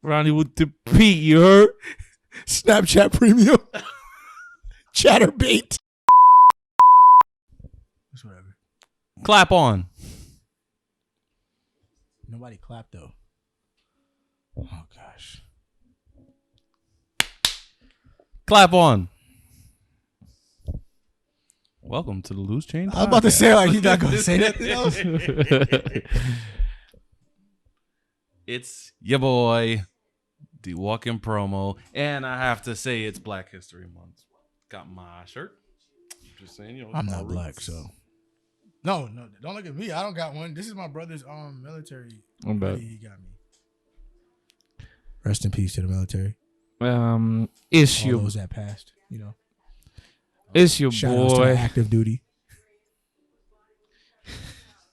Ronnie with the P, you heard? Snapchat Premium. Chatterbait. It's whatever. Clap on. Nobody clapped though. Oh gosh. Clap on. Welcome to the Loose Change. I was about to say, like, he's not going to say nothing else. It's your boy, the walking promo. And I have to say, it's Black History Month. Got my shirt. Just saying, you know. I'm not black, so. No, don't look at me. I don't got one. This is my brother's military. I'm bad. He got me. Rest in peace to the military. It's all your those that passed, you know. It's your Shout outs to boy. the active duty.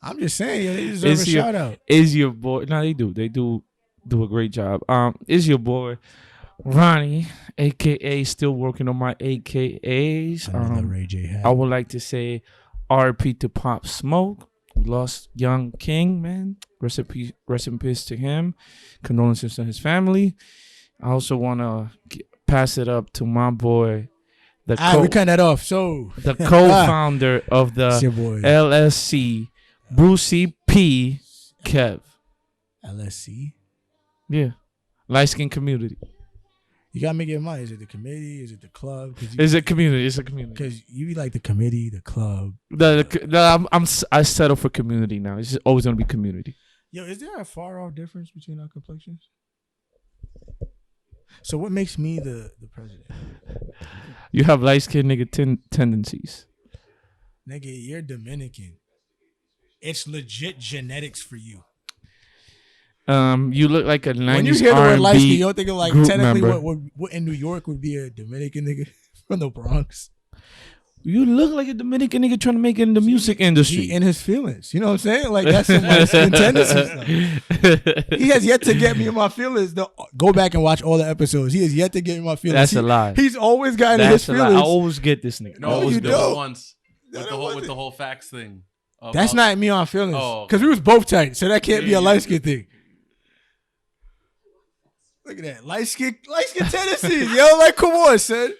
I'm just saying, they deserve a shout out. Is your boy? No, they do. They do a great job. Is your boy Ronnie, aka still working on my AKAs. Ray J hat. I would like to say R.I.P to Pop Smoke. We lost young King, man. Rest in peace to him. Condolences to his family. I also want to pass it up to my boy, we cut that off. So the co-founder of the LSC, Brucey P. Kev. LSC? Yeah. Light skin community. You gotta make your mind. Is it the committee? Is it the club? It's a community. It's a community. Because you be like the committee, the club. I settle for community now. It's just always gonna be community. Yo, is there a far off difference between our complexions? So what makes me the president? You have light skin nigga tendencies. Nigga, you're Dominican. It's legit genetics for you. You look like a 90s when you hear the word light skin, you don't think of like technically member. what in New York would be a Dominican nigga from the Bronx. You look like a Dominican nigga trying to make it in the music industry. He in his feelings. You know what I'm saying? Like, that's some light skin tendencies. He has yet to get me in my feelings. Go back and watch all the episodes. He has yet to get me in my feelings. That's a lie. He's always gotten in his feelings. I always get this nigga. No, you don't. Once with the whole facts thing. That's not me on feelings. Because we was both tight. So that can't be a light skin thing. Look at that. Light skin tendencies. Yo, like, come on, son.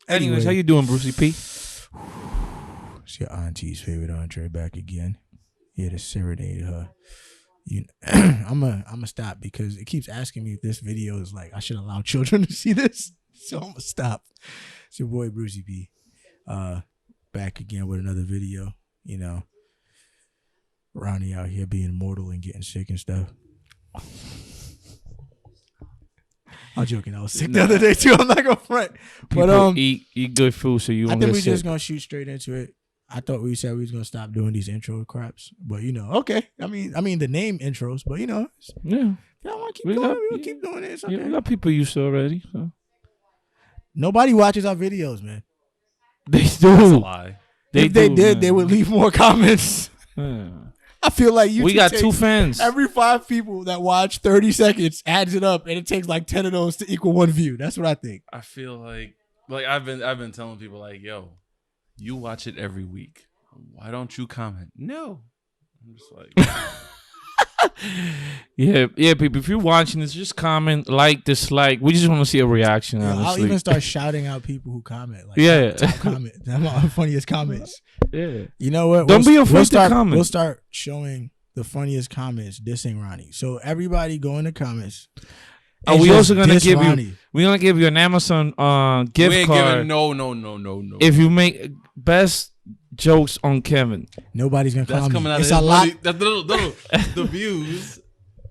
Anyways, how you doing, Brucey P? It's your auntie's favorite entree back again. Here to serenade her. I'm gonna stop because it keeps asking me if this video is like I should allow children to see this. So I'm gonna stop. It's your boy Brucey P. Back again with another video. You know, Ronnie out here being mortal and getting sick and stuff. I'm joking. I was sick the other day too. I'm not gonna front. But eat good food so you won't get sick. I think we're just gonna shoot straight into it. I thought we said we was gonna stop doing these intro craps, but okay. I mean the name intros, but yeah. Y'all want to keep doing it? We'll keep doing it. It's okay. Yeah, we got people used to already. So. Nobody watches our videos, man. They do. That's a lie. If they did, they would leave more comments. Yeah. I feel like we got 2 fans. Every 5 people that watch 30 seconds adds it up, and it takes like 10 of those to equal 1 view. That's what I think. I feel like I've been telling people like, yo, you watch it every week. Why don't you comment? No, I'm just like, yeah, people. If you're watching this, just comment, like, dislike. We just want to see a reaction. Honestly, I'll even start shouting out people who comment. Like, yeah, top comment. That's my funniest comments. Yeah, you know what? Don't be afraid to comment. We'll start showing the funniest comments dissing Ronnie. So everybody go in the comments. Are we also gonna give Ronnie. We're gonna give you an Amazon gift card? No. If you make best jokes on Kevin, nobody's gonna comment. Coming out it's of a lot. The views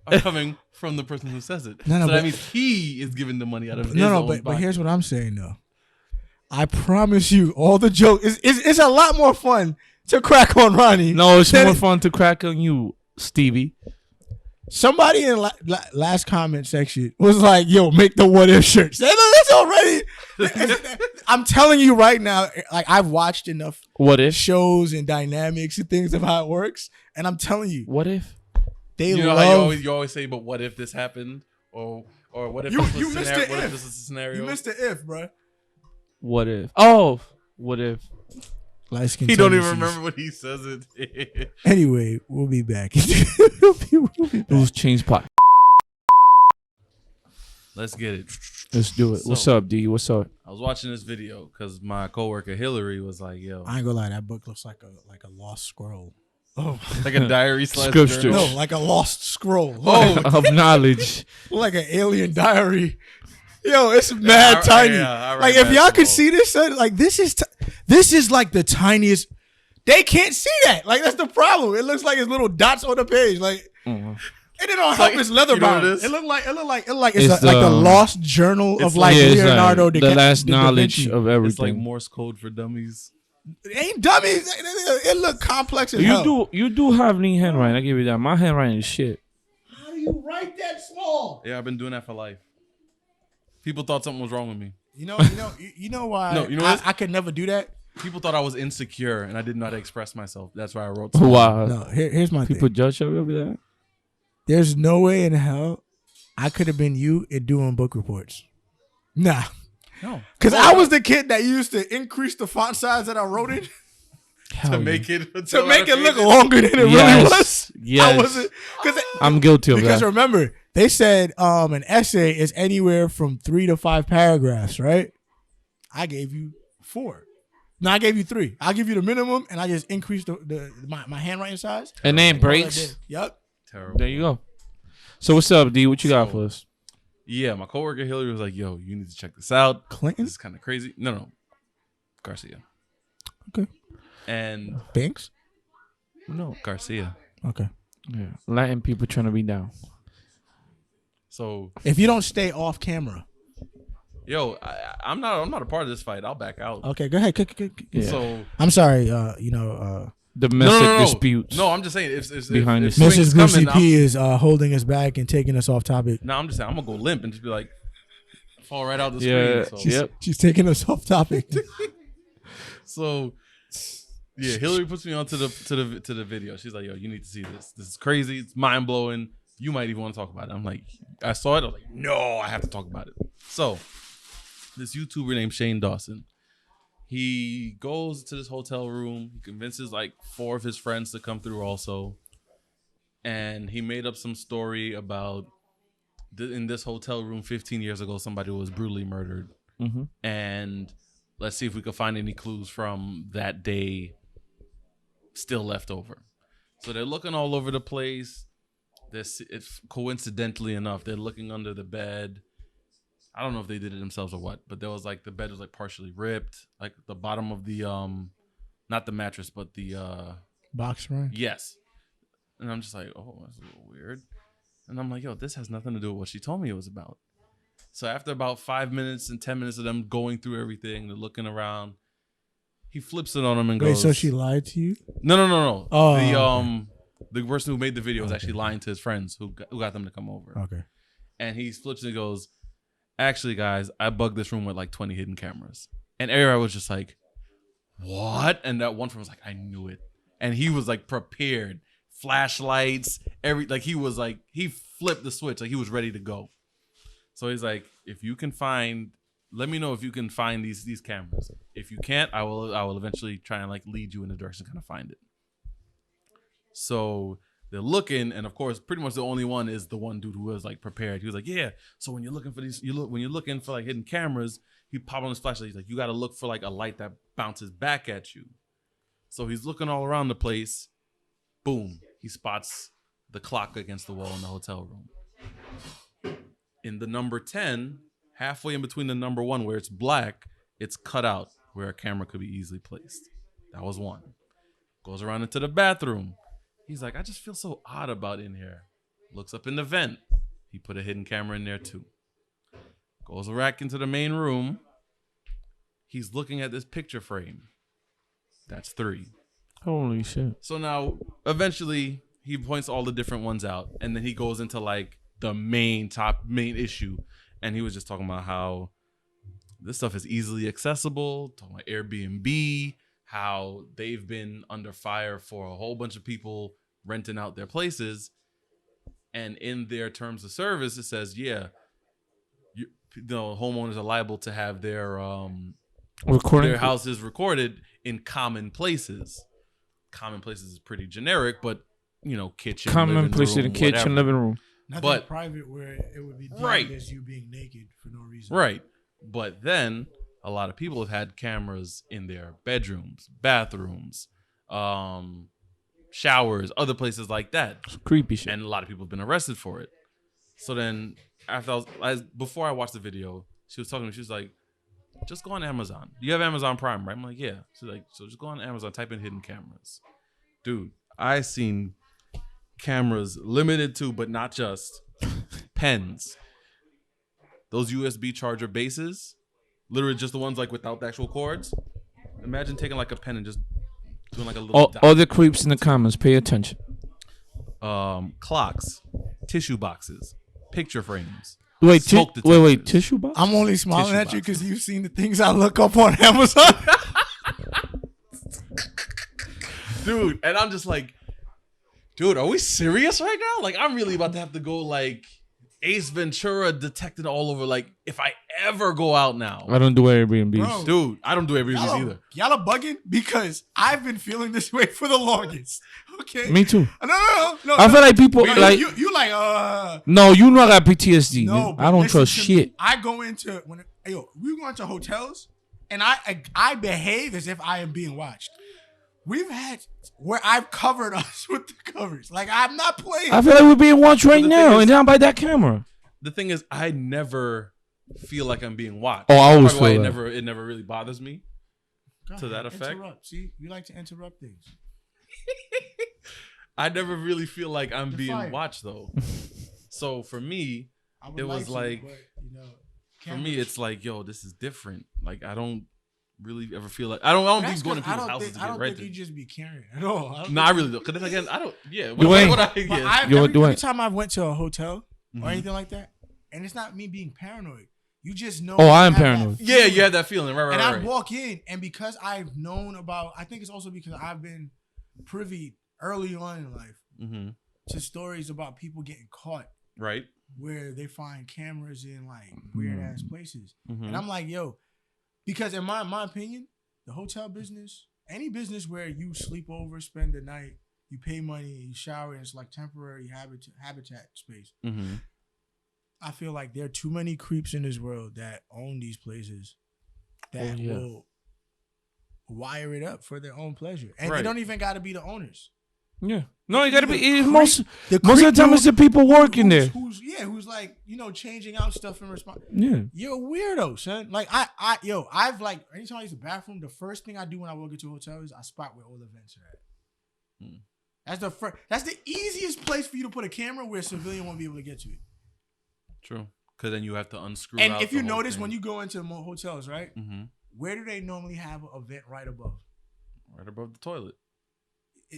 are coming from the person who says it. So that means he is giving the money out of his own but here's what I'm saying though. I promise you, all the jokes it's a lot more fun to crack on Ronnie. No, it's more fun to crack on you, Stevie. Somebody in last comment section was like, "Yo, make the what if shirts." That's already. I'm telling you right now, like I've watched enough what if shows and dynamics and things of how it works, and I'm telling you, what if they love. How you always say, "But what if this happened?" Or what if you this missed the if? What if this is a scenario? You missed the if, bro. What if? Oh, what if? He don't even remember what he says it. Anyway, we'll be back. Loose Change Pot. Let's get it. Let's do it. What's So- up, D? What's up? I was watching this video because my coworker Hillary was like, "Yo, I ain't gonna lie, that book looks like a lost scroll. Oh, like a diary slash Scriptures. journal." no, like a lost scroll. Oh, Of knowledge. Like an alien diary. Yo, it's mad tiny. I read Like if mad y'all could small. see this, son, like this is like the tiniest. They can't see that. Like that's the problem. It looks like it's little dots on the page. Like Mhm. and it don't help. like- It's leather you know what bound. it is? It look like it's It's like the, a lost journal of it's like Yeah, it's like Leonardo the last Da knowledge Vinci. of It's everything. like Morse code for dummies. It ain't dummies. It look complex as hell. You do have neat handwriting. I give you that. My handwriting is shit. How do you write that small? Yeah, I've been doing that for life. People thought something was wrong with me. You know why? No, you know what? I could never do that. People thought I was insecure and I didn't know how to express myself. That's why I wrote. Something. Wow. No, here's my People thing. judge you over that. There's no way in hell I could have been you at doing book reports. Nah. No, Because I was the kid that used to increase the font size that I wrote in Hell to yeah. make it to make it look longer than it really was. Yes. I wasn't I'm guilty of because that. remember they said an essay is anywhere from 3 to 5 paragraphs, right? I gave you 4. No, I gave you 3. I'll give you the minimum, and I just increased my handwriting size. And then All I breaks. did. Yep. terrible. There you go. So what's up, D? What you got So- for us? Yeah, my coworker Hillary was like, "Yo, you need to check this out. Clinton? This is kind of crazy." No, Garcia. Okay. And Banks? no, Garcia. Okay. Yeah. Latin people trying to be down. So, If you don't stay off camera. yo, I'm not a part of this fight. I'll back out. Okay, go ahead. Yeah. So I'm sorry, Domestic disputes. No, I'm just saying if Behind if the swing's Mrs. Goosey coming, P is holding us back and taking us off topic. No, I'm just saying I'm gonna go limp and just be like, fall right out the Yeah. screen. So, Yep. She's taking us off topic. so yeah, Hillary puts me onto the video. She's like, "Yo, you need to see this. This is crazy. It's mind blowing. You might even want to talk about it." I'm like, I saw it. I was like, "No, I have to talk about it." So this YouTuber named Shane Dawson, he goes to this hotel room. He convinces like 4 of his friends to come through also, and he made up some story about in this hotel room 15 years ago somebody was brutally murdered, Mm-hmm. and let's see if we can find any clues from that day still left over. So they're looking all over the place. If coincidentally enough, they're looking under the bed. I don't know if they did it themselves or what, but there was like the bed was like partially ripped, like the bottom of the not the mattress, but the Box right? yes. And I'm just like, oh, that's a little weird. And I'm like, yo, this has nothing to do with what she told me it was about. So after about 5 minutes and 10 minutes of them going through everything, they're looking around, he flips it on them and Wait, goes, so she lied to you? No. Oh, The person who made the video was actually lying to his friends who got them to come over. Okay. And he flips and goes, actually, guys, I bugged this room with like 20 hidden cameras. And everybody was just like, what? And that one friend was like, I knew it. And he was like prepared. Flashlights, he flipped the switch, like he was ready to go. So he's like, let me know if you can find these cameras. If you can't, I will eventually try and like lead you in the direction to kind of find it. So they're looking, and of course, pretty much the only one is the one dude who was like prepared. He was like, yeah. So when you're looking for when you're looking for like hidden cameras, he popped on his flashlight. He's like, you got to look for like a light that bounces back at you. So he's looking all around the place. Boom, he spots the clock against the wall in the hotel room. In the number 10, halfway in between the number 1 where it's black, it's cut out where a camera could be easily placed. That was one. Goes around into the bathroom. He's like, I just feel so odd about in here. Looks up in the vent. He put a hidden camera in there too. Goes back into the main room. He's looking at this picture frame. That's 3. Holy shit. So now, eventually, he points all the different ones out, and then he goes into like the main issue, and he was just talking about how this stuff is easily accessible. Talking about Airbnb, how they've been under fire for a whole bunch of people renting out their places, and in their terms of service, it says, yeah, the homeowners are liable to have their houses recorded in common places. Common places is pretty generic, but kitchen, Common living place in room, the kitchen, whatever. living room. Nothing But private where it would be deemed Right. as you being naked for no reason. right. But then a lot of people have had cameras in their bedrooms, bathrooms, showers, other places like that. Creepy shit. And a lot of people have been arrested for it. So then after before I watched the video, she was talking to me, she was like, just go on Amazon. You have Amazon Prime, right? I'm like, yeah. She's like, so just go on Amazon, type in hidden cameras. Dude, I seen cameras limited to, but not just, pens. Those USB charger bases, literally just the ones like without the actual cords. Imagine taking like a pen and just doing like a little dot. All the creeps in the comments, pay attention. Clocks, tissue boxes, picture frames. Wait, smoke wait, detectors. tissue box? I'm only smiling Tissue at you boxes. because you've seen the things I look up on Amazon. Dude, and I'm just like, dude, are we serious right now? Like, I'm really about to have to go like Ace Ventura detected all over. Like, if I ever go out now, I don't do Airbnbs. Bro. dude, I don't do Airbnbs either. Y'all are bugging because I've been feeling this way for the longest. Okay. Me too. No. I feel like people No, like you like no, you know I got PTSD. no. I but don't listen trust to shit. me. I go into we go into hotels and I behave as if I am being watched. We've had where I've covered us with the covers. Like I'm not playing. I feel like we're being watched right the thing now, is- and down by that camera. The thing is, I never feel like I'm being watched. Oh, I always That's why feel it never really bothers me. Go to ahead, that effect? Interrupt. See, you like to interrupt things. I never really feel like I'm You're being fired. watched though. So for me, I would It was to, like- but, for me, it's like, yo, this is different. Like I don't really ever feel like I don't That's be going to 'cause people's houses to I get don't think rented. you just be caring at all. No, I really don't. Because then again, I don't. Yeah, You what, ain't. what I, But yeah. every time I went to a hotel Mhm. or anything like that, and it's not me being paranoid. You just know. Oh, I am you have that paranoid. Yeah, feeling. you have that feeling, right? And Right, I right. walk in, and because I've known about, I think it's also because I've been privy early on in life Mm-hmm. to stories about people getting caught Right. where they find cameras in like weird ass places. Mm-hmm. And I'm like, yo, because in my opinion, the hotel business, any business where you sleep over, spend the night, you pay money, you shower, and it's like temporary habitat space. Mm-hmm. I feel like there are too many creeps in this world that own these places that yeah. will wire it up for their own pleasure. And Right. they don't even got to be the owners. Yeah. No, you gotta be. The Most of the creep time, dude it's the people working there. who's like, changing out stuff in response. Yeah. You're a weirdo, son. Like I've like anytime I use the bathroom, the first thing I do when I walk into a hotel is I spot where all the vents are at. Hmm. That's the easiest place for you to put a camera where a civilian won't be able to get to it. True. Because then you have to unscrew. And out if the you whole notice thing. when you go into more hotels, right? Mm-hmm. Where do they normally have a vent right above? Right above the toilet.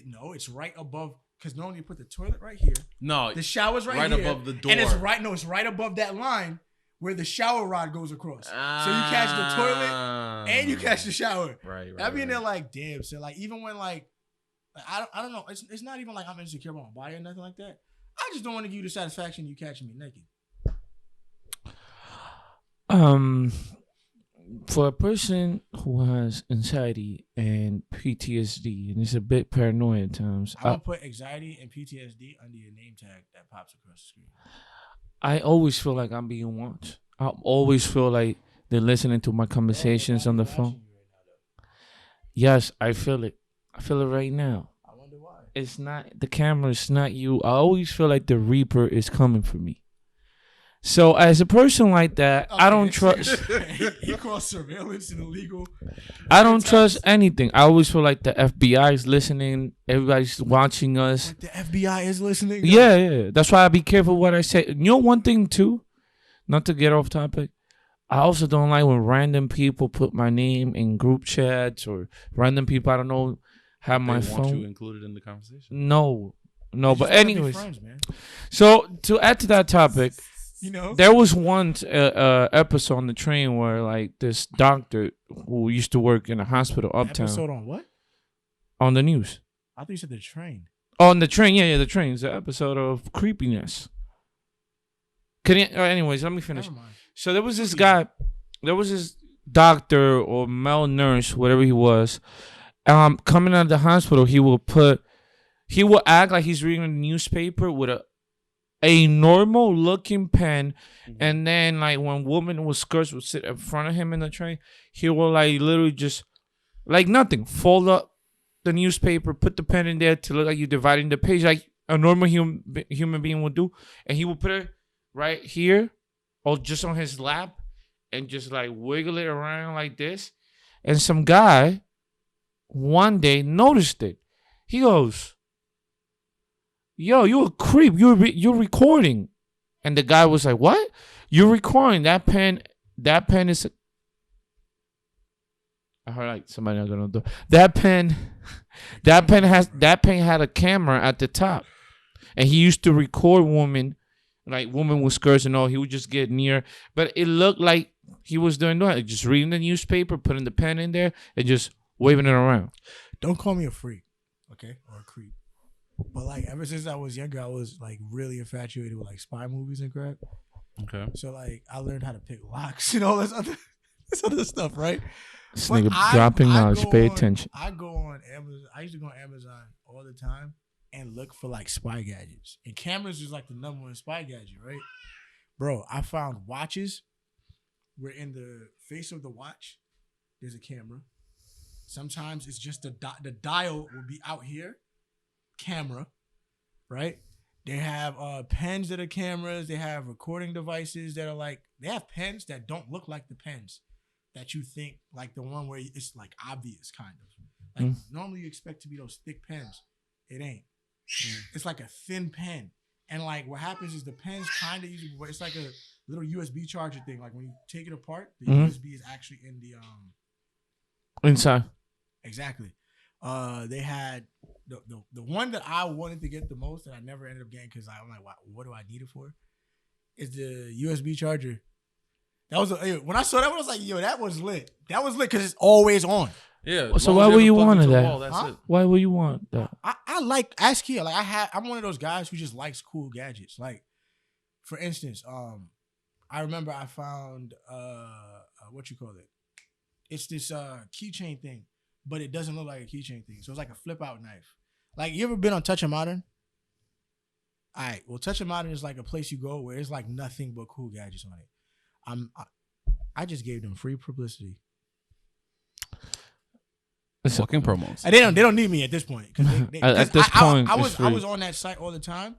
No, it's right above because normally you put the toilet right here. No, The shower's right right here, above the door. and it's right above that line where the shower rod goes across. So you catch the toilet and you catch the shower. Right. I mean, they're like, damn. So like, even when like I don't know. It's not even like I'm insecure about my body or nothing like that. I just don't want to give you the satisfaction you catching me naked. For a person who has anxiety and PTSD and is a bit paranoid at times, I'm gonna put anxiety and PTSD under your name tag that pops across the screen. I always feel like I'm being watched. I always feel like they're listening to my conversations on the phone. Yes, I feel it. I feel it right now. I wonder why. It's not the camera. It's not you. I always feel like the Reaper is coming for me. So as a person like that, I don't trust. You call surveillance and illegal. I don't trust anything. I always feel like the FBI is listening. Everybody's watching us. Like the FBI is listening. Yeah. That's why I be careful what I say. You know, one thing too, not to get off topic. I also don't like when random people put my name in group chats or random people I don't know have my they want phone. you included in the conversation. No. They But just wanna be anyways, friends, man. so to add to that topic, You there was one episode on the train where like this doctor who used to work in a hospital uptown Episode on what? on the news. I thought you said the train. On the train, yeah, the train. It's an episode of creepiness. Anyways, let me finish. Never mind. So there was this guy, there was this doctor or male nurse, whatever he was, coming out of the hospital. He will act like he's reading a newspaper with a a normal looking pen, and then like when women with skirts would sit in front of him in the train, he will like literally just like nothing, fold up the newspaper, put the pen in there to look like you're dividing the page like a normal human being would do, and he would put it right here or just on his lap and just like wiggle it around like this. And some guy one day noticed it. He goes, "Yo, you a creep. You're recording." And the guy was like, "What? You're recording? That pen is." I heard like somebody not gonna do that pen. That pen had a camera at the top, and he used to record women with skirts and all. He would just get near, but it looked like he was doing that, like just reading the newspaper, putting the pen in there, and just waving it around. Don't call me a freak, okay, or a creep. But like ever since I was younger, I was like really infatuated with like spy movies and crap. Okay. So like I learned how to pick locks and all this other stuff, right? This But nigga dropping knowledge. Pay attention. I go on Amazon. I used to go on Amazon all the time and look for like spy gadgets. And cameras is like the number one spy gadget, right? Bro, I found watches where in the face of the watch, there's a camera. Sometimes it's just the dial will be out here. Camera, right? They have pens that are cameras. They have recording devices that are like, they have pens that don't look like the pens that you think, like the one where it's like obvious, kind of. Like normally you expect to be those thick pens. It ain't. It's like a thin pen. And like what happens is the pen's kind of easy, but it's like a little USB charger thing. Like when you take it apart, the USB is actually in the inside. Exactly. They had the one that I wanted to get the most that I never ended up getting because I'm like, what do I need it for? Is the USB charger. That was when I saw that one, I was like, yo, that was lit. That was lit because it's always on. Yeah. So why would you want that? That's it. Why would you want that? I like ask here. Like I'm one of those guys who just likes cool gadgets. Like, for instance, I remember I found what you call it? It's this keychain thing, but it doesn't look like a keychain thing. So it's like a flip out knife. Like, you ever been on Touch 'n Modern? All right. Well, Touch 'n Modern is like a place you go where it's like nothing but cool gadgets on it. I just gave them free publicity. Fucking promos. And they don't need me at this point. At this point, I was on that site all the time,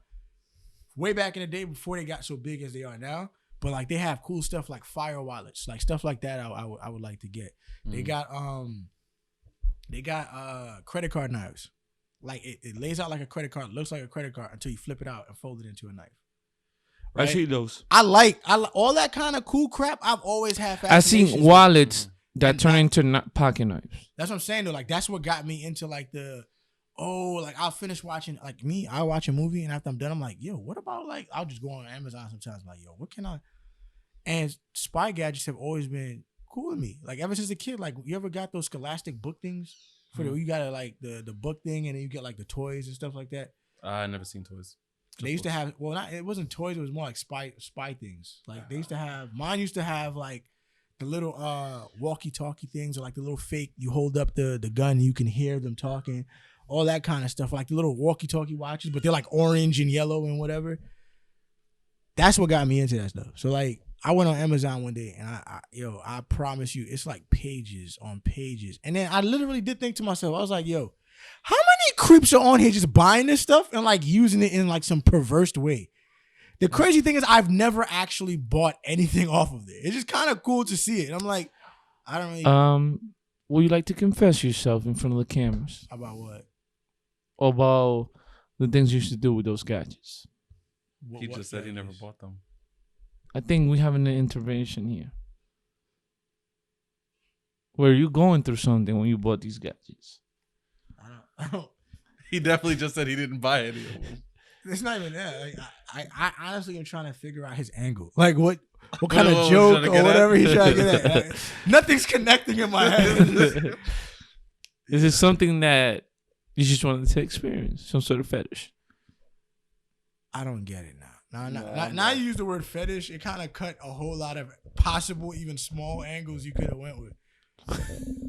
way back in the day before they got so big as they are now. But like they have cool stuff like fire wallets, like stuff like that. I would like to get. They got credit card knives. Like it lays out like a credit card, looks like a credit card until you flip it out and fold it into a knife. Right? I see those. I like all that kind of cool crap. I've always had. I seen wallets that turn into pocket knives. That's what I'm saying though. Like that's what got me into like like I'll finish watching I'll watch a movie and after I'm done I'm like, yo, what about like I'll just go on Amazon sometimes like, yo, what can I? And spy gadgets have always been cool to me. Like ever since a kid. Like you ever got those Scholastic book things for you got like the book thing and then you get like the toys and stuff like that. I never seen toys. They used to have it wasn't toys, it was more like spy things. Like they used to have mine used to have like the little walkie-talkie things or like the little fake you hold up the gun and you can hear them talking, all that kind of stuff. Like the little walkie-talkie watches, but they're like orange and yellow and whatever. That's what got me into that stuff. So like I went on Amazon one day and I promise you, it's like pages on pages. And then I literally did think to myself, I was like, yo, how many creeps are on here just buying this stuff and like using it in like some perverse way? The crazy thing is I've never actually bought anything off of it. It's just kind of cool to see it. And I'm like, I don't really. Would you like to confess yourself in front of the cameras? About what? About the things you used to do with those gadgets. He just said he never bought them. I think we have an intervention here. Were you going through something when you bought these gadgets? I don't. He definitely just said he didn't buy any of them. It's not even that. Like, I honestly am trying to figure out his angle. Like what kind of joke or whatever he's trying to get at. Like, nothing's connecting in my head. Is it something that you just wanted to experience? Some sort of fetish? I don't get it now. Now you use the word fetish. It kind of cut a whole lot of possible, even small angles you could have went with.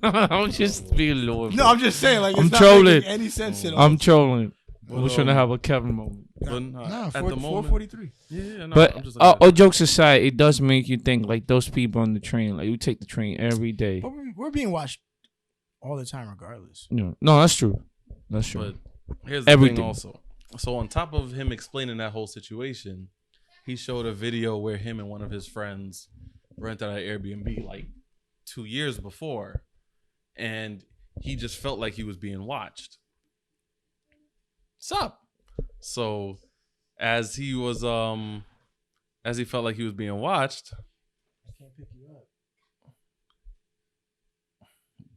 I'm just being low. No, I'm just saying, like, it's I'm not trolling. making any sense at all. I'm trolling. We're trying to have a Kevin moment. But Nah, at the moment, 443. yeah. No, But I'm just all jokes aside, it does make you think like those people on the train. Like you take the train every day. But we're being watched all the time, regardless. No, that's true. That's true. But here's the thing also. So on top of him explaining that whole situation, he showed a video where him and one of his friends rented an Airbnb like 2 years before, and he just felt like he was being watched. Sup? So as he felt like he was being watched. I can't pick you up.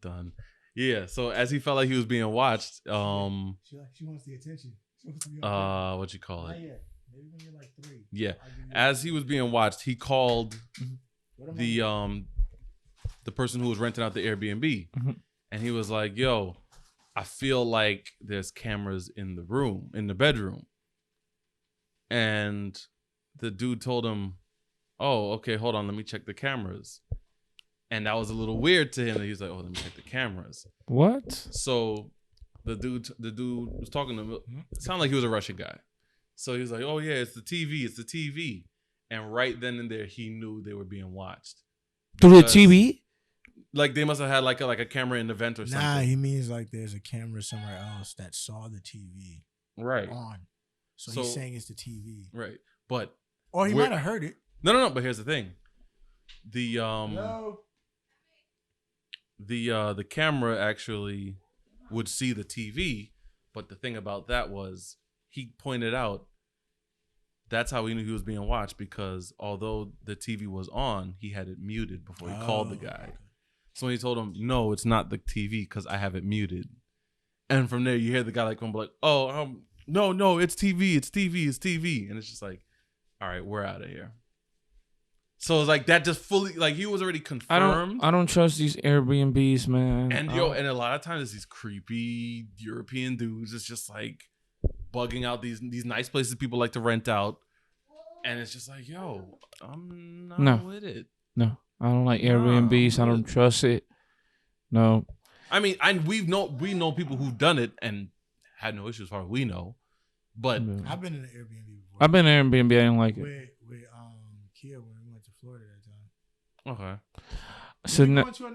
Done. Yeah. So as he felt like he was being watched, She wants the attention. She wants to be what you call it? Not yet. Maybe when you're like 3. Yeah. As he was being watched, he called the person who was renting out the Airbnb, and he was like, "Yo, I feel like there's cameras in the bedroom." And the dude told him, "Oh, okay, hold on, let me check the cameras." And that was a little weird to him. That he was like, "Oh, let me check the cameras." What? So the dude was talking to him. It sounded like he was a Russian guy. So he was like, "Oh yeah, it's the TV." And right then and there, he knew they were being watched. Through the TV? Like they must have had like a camera in the vent or something. Nah, he means like there's a camera somewhere else that saw the TV right on. So he's saying it's the TV. Right. But or he might have heard it. No. But here's the thing. The camera actually would see the TV, but the thing about that was he pointed out that's how he knew he was being watched, because although the TV was on, he had it muted before he called the guy. Okay. So when he told him, "No, it's not the TV because I have it muted," and from there you hear the guy like going like, "Oh, no, it's TV, it's TV," and it's just like, all right, we're out of here. So it's like that just fully like he was already confirmed. I don't trust these Airbnbs, man. And and a lot of times it's these creepy European dudes. It's just like bugging out these nice places people like to rent out, and it's just like, yo, I'm not with it. No, I don't like Airbnbs. I don't trust it. No. I mean, we know people who've done it and had no issues, as far as we know. But I've been in an Airbnb before. I've been in Airbnb. I didn't like it. With Kia when we went to Florida that time. Okay. So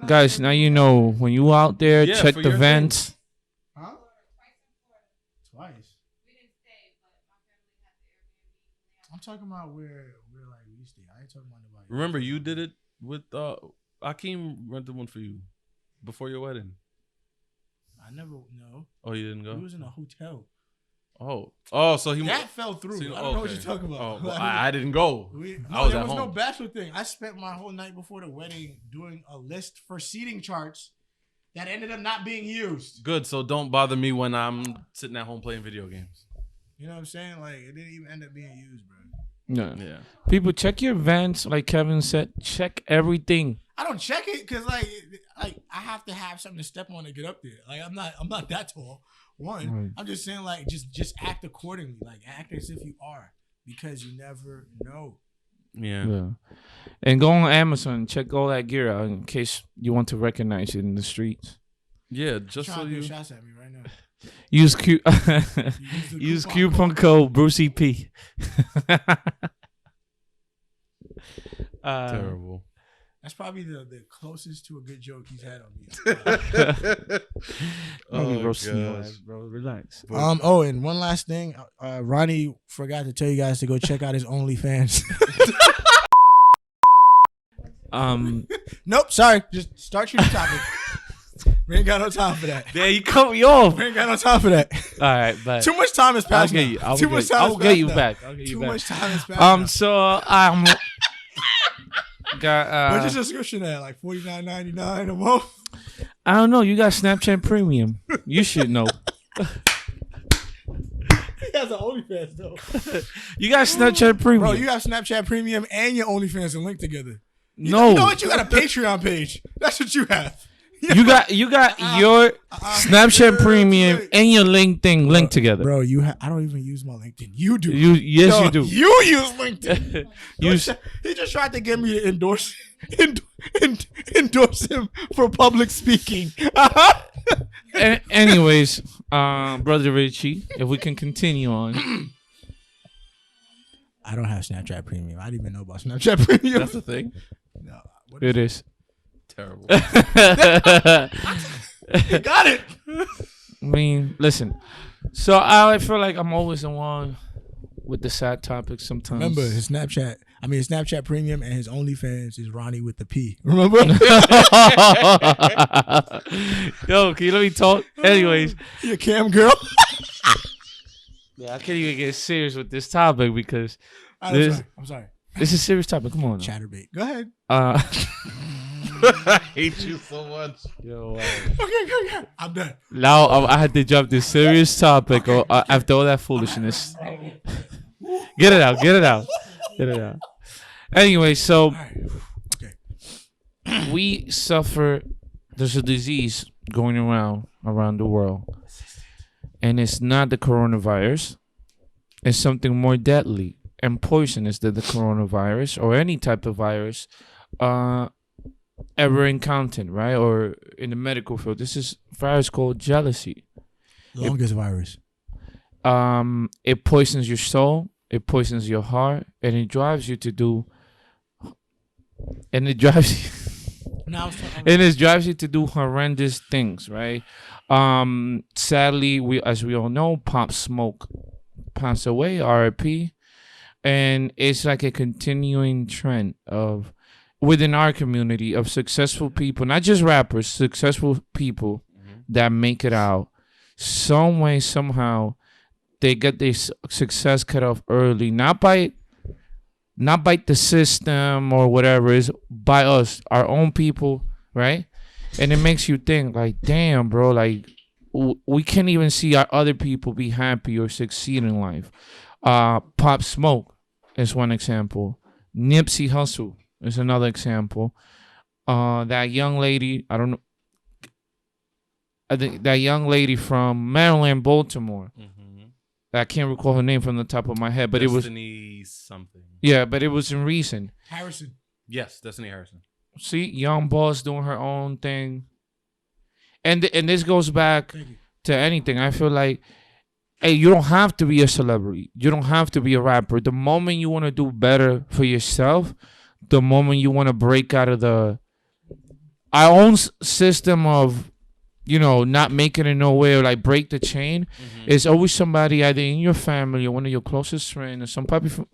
guys, now you know when you out there, check the vents. Huh? Twice. We didn't stay, but my family had the Airbnb. I'm talking about where like we stay. I ain't talking about nobody. Remember, you did it with Akeem rented one for you before your wedding. I never know. Oh, you didn't go? He was in a hotel. Oh, so he that fell through. So I don't know what you're talking about. Oh, well, I didn't go. I was there at was home. no bachelor thing. I spent my whole night before the wedding doing a list for seating charts that ended up not being used. Good. So don't bother me when I'm sitting at home playing video games. You know what I'm saying? Like it didn't even end up being used, bro. No. Yeah. People, check your vents, like Kevin said. Check everything. I don't check it because like I have to have something to step on to get up there. Like I'm not that tall. One, right. I'm just saying like just act accordingly. Like act as if you are, because you never know. Yeah. And go on Amazon and check all that gear out in case you want to recognize it in the streets. Yeah, just so you shots at me right now. Use coupon code Brucey P. Terrible. That's probably the closest to a good joke he's had on me. Gosh, bro, relax. Oh, and one last thing, Ronnie forgot to tell you guys to go check out his OnlyFans. Nope, sorry. Just start your topic. We ain't got no time for that. There, you cut me off. We ain't got no time for that. All right, but too much time has passed. I'll get you back. Too much time has passed. So got what's your subscription at? Like $49.99 a month? I don't know. You got Snapchat Premium. You should know. He has an OnlyFans though. You got Snapchat Premium. Bro, you have Snapchat Premium and your OnlyFans and linked together. You know what? You got a Patreon page. That's what you have. You got your Snapchat Premium and your LinkedIn linked together. Bro, I don't even use my LinkedIn. You do. You do. You use LinkedIn. He just tried to get me to endorse him for public speaking. Anyways, Brother Richie, if we can continue on. I don't have Snapchat Premium. I didn't even know about Snapchat Premium. That's the thing. No, what It is. Terrible. you got it. I mean, listen. So I feel like I'm always the one with the sad topics sometimes. Remember his Snapchat Premium and his OnlyFans is Ronnie with the P. Remember? Yo, can you let me talk? Anyways. You a cam girl? Yeah, I can't even get serious with this topic because I'm sorry. this is a serious topic. Come on. Now. Chatterbait. Go ahead. I hate you so much. Yo, Okay. I'm done. now I had to jump this serious topic after all that foolishness. Get it out. Anyway, so All right. Okay. we suffer. There's a disease going around the world, and it's not the coronavirus. It's something more deadly and poisonous than the coronavirus or any type of virus ever encountered, right? Or in the medical field, this is a virus called jealousy. Longest virus. It poisons your soul, it poisons your heart, and it drives you to do. And it drives you. And it drives you to do horrendous things, right? Sadly, as we all know, Pop Smoke passed away, R.I.P. And it's like a continuing trend of within our community of successful people, not just rappers, successful people that make it out. Some way, somehow, they get their success cut off early, not by the system or whatever, is by us, our own people, right? And it makes you think, like, damn, bro, like, we can't even see our other people be happy or succeed in life. Pop Smoke is one example. Nipsey Hussle is another example. That young lady, I don't know, I think that young lady from Maryland, Baltimore. I can't recall her name from the top of my head, but Destiny something. Yeah, but it was in recent. Harrison. Yes, Destiny Harrison. See, young boss doing her own thing, and this goes back to anything. I feel like, hey, you don't have to be a celebrity. You don't have to be a rapper. The moment you want to do better for yourself, the moment you want to break out of our own system of, not making it nowhere, like break the chain, is always somebody either in your family or one of your closest friends or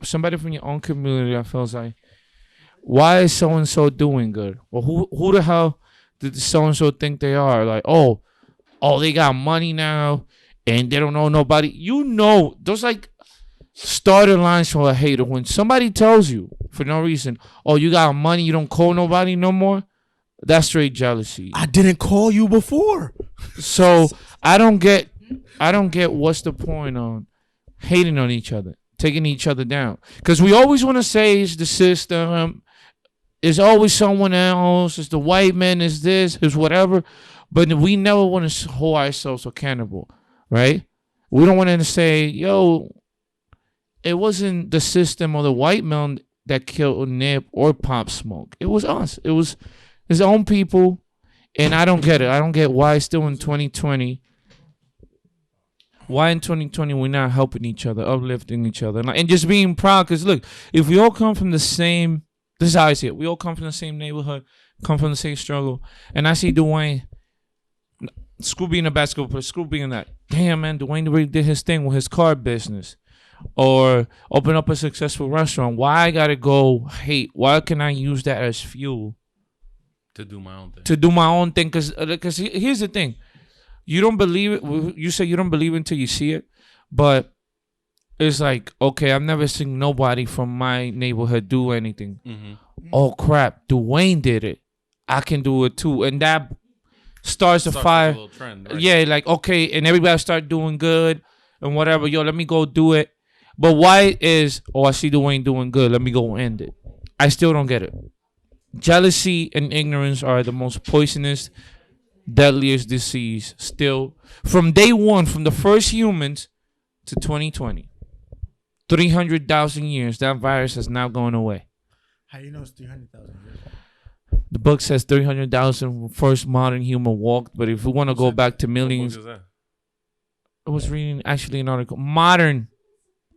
somebody from your own community that feels like, why is so and so doing good? Or who the hell did so and so think they are? Like, oh, they got money now and they don't know nobody. Those like starter lines for a hater. When somebody tells you for no reason, oh, you got money, you don't call nobody no more. That's straight jealousy. I didn't call you before. So I don't get what's the point on hating on each other, taking each other down. Because we always want to say it's the system, it's always someone else, it's the white man, it's this, it's whatever. But we never want to hold ourselves accountable, right? We don't want to say, yo, it wasn't the system or the white man that killed Nip or Pop Smoke. It was us. It was his own people, and I don't get it. I don't get why still in 2020. Why in 2020 we're not helping each other, uplifting each other, and just being proud. Because look, if we all come from the same, this is how I see it. We all come from the same neighborhood, come from the same struggle, and I see Dwayne. Screw being a basketball player, screw being that. Damn, man, Dwayne really did his thing with his car business, or open up a successful restaurant. Why I gotta go hate? Why can I use that as fuel? To do my own thing. Because here's the thing. You don't believe it. You say you don't believe it until you see it. But it's like, okay, I've never seen nobody from my neighborhood do anything. Oh, crap. Dwayne did it. I can do it too. And that starts a fire. A little trend, right? Yeah, like, okay. And everybody start doing good and whatever. Yo, let me go do it. But why is, I see Dwayne doing good. Let me go end it. I still don't get it. Jealousy and ignorance are the most poisonous, deadliest disease still from day one, from the first humans to 2020. 300,000 years, that virus has not gone away. How you know it's 300,000 years? The book says 300,000 first modern human walked, but if we want to go back to millions, What book is that? I was reading actually an article. Modern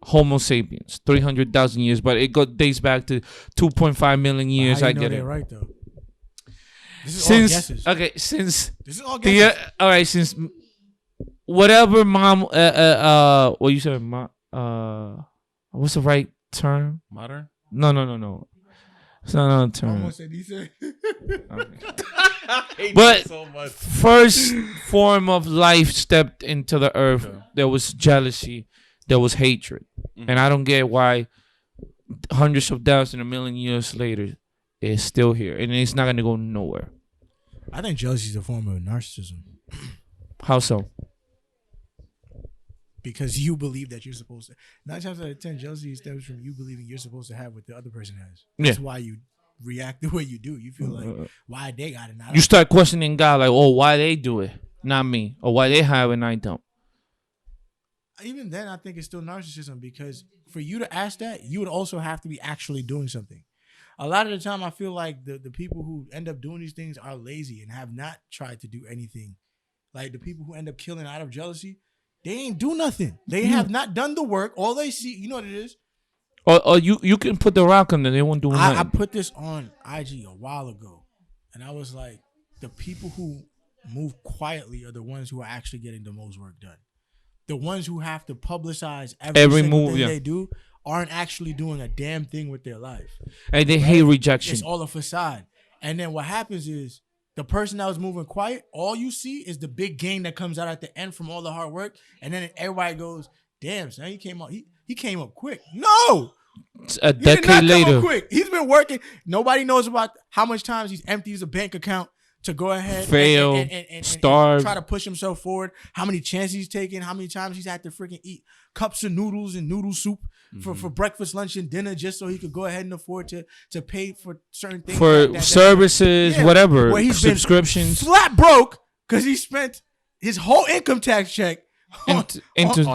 Homo sapiens, 300,000 years, but it dates back to 2.5 million years. How I you know get they're it. right though. This is all Since guesses. okay, since This is all the guesses. all right, since whatever mom what you said, what's the right term? Modern. No. It's not another term. Almost said he said. But so much. first form of life stepped into the earth. Okay. There was jealousy. There was hatred, and I don't get why hundreds of thousands, a million years later, it's still here, and it's not gonna go nowhere. I think jealousy is a form of narcissism How so? because you believe that you're supposed to. 9 times out of 10, jealousy stems from you believing you're supposed to have what the other person has. That's why you react the way you do. You feel like why they got it. You start questioning God, like, oh, why they do it, not me, or why they have it and I don't. Even then, I think it's still narcissism because for you to ask that, you would also have to be actually doing something. A lot of the time, I feel like the people who end up doing these things are lazy and have not tried to do anything. Like the people who end up killing out of jealousy, they ain't do nothing. They have not done the work. All they see, you know what it is? Or you can put the rock on them, they won't do nothing. I put this on IG a while ago, and I was like, the people who move quietly are the ones who are actually getting the most work done. The ones who have to publicize every single move thing they do aren't actually doing a damn thing with their life. And they hate rejection. It's all a facade. And then what happens is the person that was moving quiet, all you see is the big gain that comes out at the end from all the hard work. And then everybody goes, damn, son, he came up. He came up quick. No. A He did not decade come later. up quick. He's been working. Nobody knows about how much times he's empties a bank account to go ahead Fail, and starve. try to push himself forward. How many chances he's taken, how many times he's had to freaking eat cups of noodles and noodle soup for breakfast, lunch, and dinner just so he could go ahead and afford to pay for certain things. For services, whatever, where he's subscriptions. been flat broke because he spent his whole income tax check On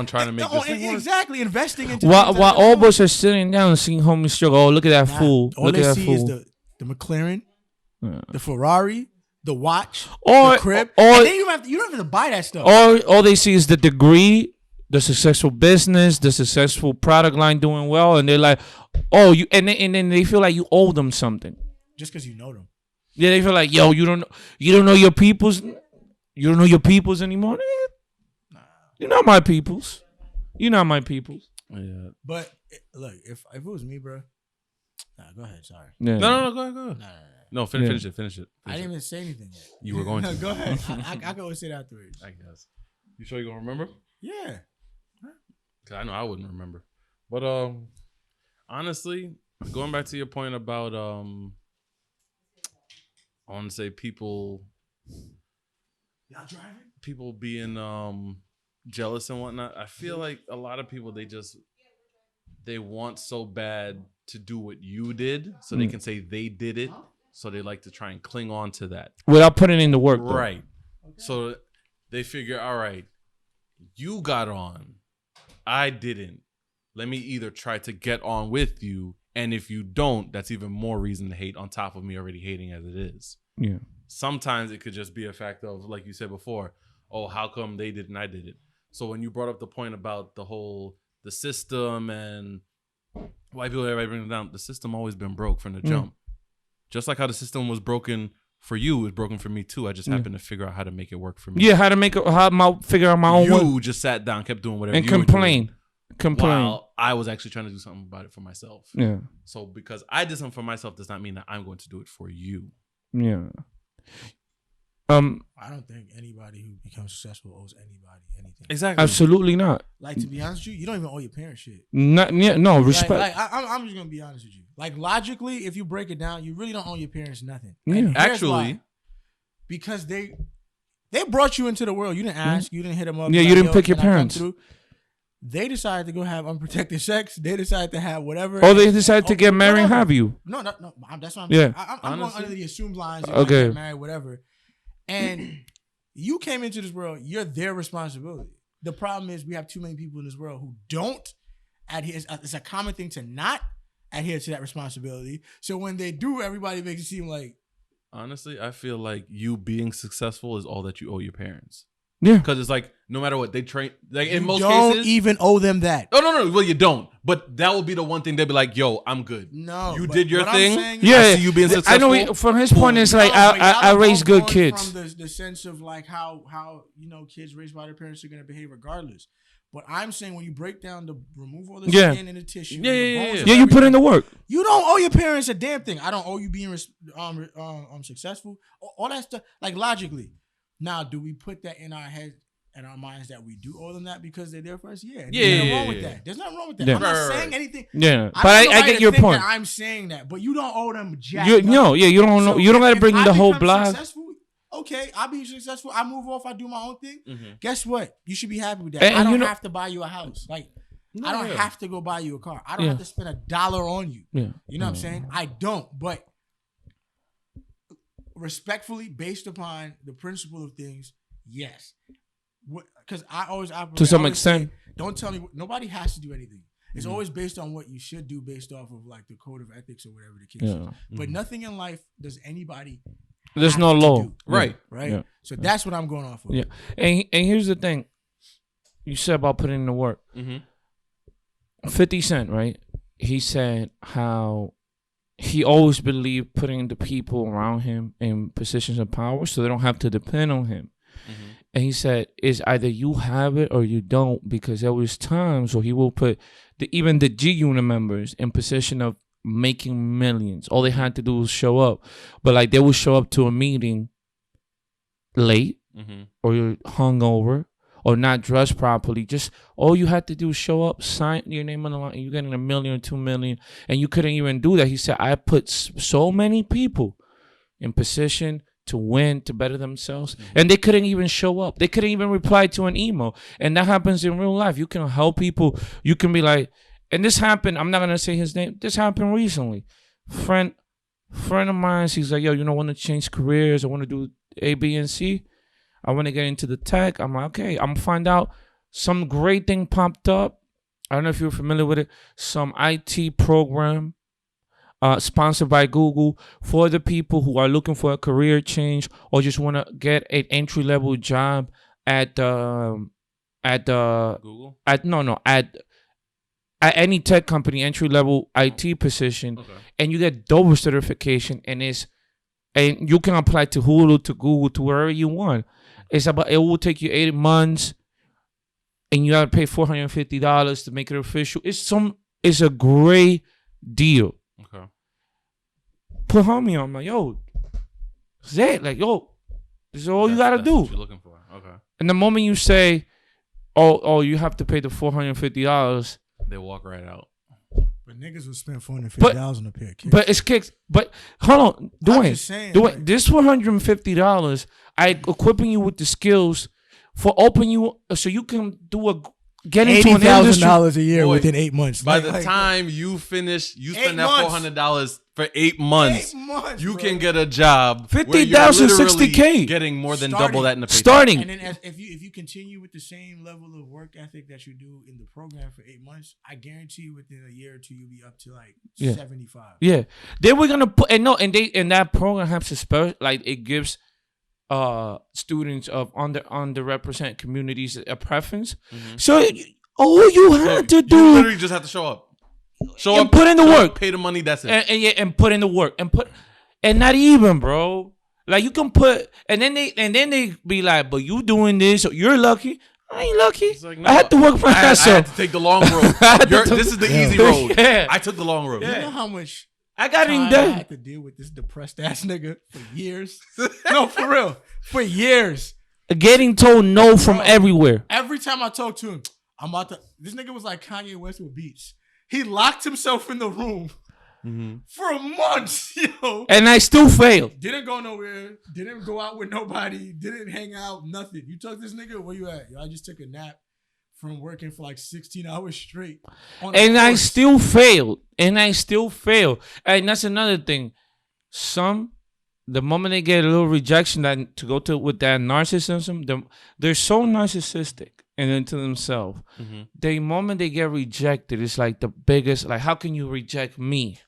trying to make this thing work. exactly investing into While all of us are sitting down and seeing homies struggle, oh, look at that fool. All Look they at that see fool. is the McLaren, the Ferrari, the watch, Or- the crib, or- and then you don't have to buy that stuff. all they see is the degree, the successful business, the successful product line doing well, and they're like, oh, you, and then they feel like you owe them something. Just because you know them. Yeah, they feel like, yo, you don't know your peoples, anymore. Nigga. You're not my peoples. You're not my peoples. Yeah. But look, if it was me, bro, go ahead. Sorry. Yeah. No, go ahead. No, finish it. I didn't even say anything yet. You were going to. Go ahead. I can always say that afterwards. I guess. You sure you're gonna remember? Yeah. Cause I know I wouldn't remember. But honestly, going back to your point about I want to say people being jealous and whatnot. I feel like a lot of people they want so bad to do what you did, so they can say they did it. So they like to try and cling on to that. Without putting in the work, though. Right. So they figure, all right, you got on. I didn't. Let me either try to get on with you. And if you don't, that's even more reason to hate on top of me already hating as it is. Yeah. Sometimes it could just be a fact of, like you said before, oh, how come they did and I did it? So when you brought up the point about the system and why people everybody bring it down, the system always been broke from the jump. Just like how the system was broken for you, it was broken for me too. I just happened to figure out how to make it work for me. Yeah, figure out my own way. You just sat down, kept doing whatever And you were doing, complain. while I was actually trying to do something about it for myself. Yeah. So because I did something for myself does not mean that I'm going to do it for you. Yeah. I don't think anybody who becomes successful owes anybody anything. Exactly. Absolutely not. Like, to be honest with you, you don't even owe your parents shit. No, respect. I'm just gonna be honest with you. Like, logically, if you break it down, you really don't owe your parents nothing. Yeah. And here's Actually, why. Because they brought you into the world. You didn't ask. You didn't hit them up. Yeah, like, you didn't "Yo, pick your can I come parents." through?" They decided to go have unprotected sex. They decided to have whatever. Or they decided to get married and whatever. have you. No. That's what I'm Yeah. saying. I'm going Honestly. under the assumed lines. Okay. Get married, whatever. And you came into this world. You're their responsibility. The problem is we have too many people in this world who don't adhere. It's a common thing to not adhere to that responsibility. So when they do, everybody makes it seem like. honestly, I feel like you being successful is all that you owe your parents. Yeah. Because it's like no matter what they train, like in most don't cases, even owe them that. Oh no, well you don't. But that would be the one thing they'd be like, "Yo, I'm good. No, you but did your what I'm thing. saying Yeah, I see you being successful." I know from his point, it's like No, but I y'all raise both good going kids. From the sense of like how kids raised by their parents are gonna behave regardless. But I'm saying when you break down remove all the skin and the tissue, and the bones and Yeah, you put in the everything, work. You don't owe your parents a damn thing. I don't owe you being successful. All that stuff, like logically. Now, do we put that in our heads and our minds that we do owe them that because they're there for us? Yeah. There's nothing wrong with that. There's nothing wrong with that. Yeah. I'm not saying anything. Yeah, but I get your point. I'm saying that, but you don't owe them jack. You don't know. You don't got to bring in the whole block. Okay, I'll be successful. I move off. I do my own thing. Mm-hmm. Guess what? You should be happy with that. And I don't have to buy you a house. Like, No, I don't have to go buy you a car. I don't have to spend $1 on you. Yeah. You know what I'm saying? I don't. But respectfully, based upon the principle of things, yes. Because I always operate to some extent. Don't tell me. Nobody has to do anything. It's always based on what you should do based off of like the code of ethics or whatever the case is. But nothing in life does anybody. There's no law. Right. Right. Yeah. So that's what I'm going off of. Yeah. And here's the thing. You said about putting in the work. Mm-hmm. 50 Cent, right? He said how he always believed putting the people around him in positions of power so they don't have to depend on him. Mm-hmm. And he said, it's either you have it or you don't, because there was times where he will put even the G Unit members in position of making millions. All they had to do was show up. But like they would show up to a meeting late or you're hungover or not dressed properly. Just all you had to do is show up, sign your name on the line, and you're getting $1 million or $2 million. And you couldn't even do that. He said, I put so many people in position to win, to better themselves. And they couldn't even show up. They couldn't even reply to an email. And that happens in real life. You can help people. You can be like, and this happened, I'm not going to say his name. This happened recently. Friend of mine, he's like, yo, I want to change careers. I want to do A, B, and C. I want to get into the tech. I'm like, okay, I'm going to find out. Some great thing popped up. I don't know if you're familiar with it. Some IT program sponsored by Google for the people who are looking for a career change or just want to get an entry-level job at Google? At any tech company, entry-level IT position, and you get double certification, and you can apply to Hulu, to Google, to wherever you want. It will take you 8 months, and you got to pay $450 to make it official. It's a great deal. Okay. Put homie on, like, yo, Zay, like, yo, this is all you got to do. What you're looking for. Okay. And the moment you say, oh, you have to pay the $450, they walk right out. But niggas will spend $450 on a pair of kicks. But it's kicks. But hold on, Dwayne. Like, this $450, I equipping you with the skills for opening you so you can get into an industry. $80,000 a year within 8 months. By the time you finish, you spend that $400 for 8 months. 8 months, you bro. can get a job. 50,000, 60K. Getting more than Starting. double that in the paycheck. Starting. And then if you continue with the same level of work ethic that you do in the program for 8 months, I guarantee you within a year or two you'll be up to like 75. Yeah, they were gonna put and that program has a special, like, it gives students of underrepresented communities a preference. So all you have to do, you literally just have to show up. Show up, put in the work, pay the money. That's it. and put in the work, and not even, bro. Like, you can put, and then they be like, but you doing this, so you're lucky. I ain't lucky. Like, no, I had to work for myself. I had to take the long road. This is the easy road. Yeah. I took the long road. You know how much I got in time I debt. had to deal with this depressed ass nigga for years? No, for real. For years. Getting told no from everywhere. Every time I talk to him, this nigga was like Kanye West with beats. He locked himself in the room for months, yo. And I still failed. Didn't go nowhere. Didn't go out with nobody. Didn't hang out. Nothing. You talk to this nigga, where you at? Yo, I just took a nap from working for like 16 hours straight. And I still failed. And that's another thing. The moment they get a little rejection with that narcissism, they're so narcissistic and into themselves. The moment they get rejected, it's like the biggest, like, how can you reject me?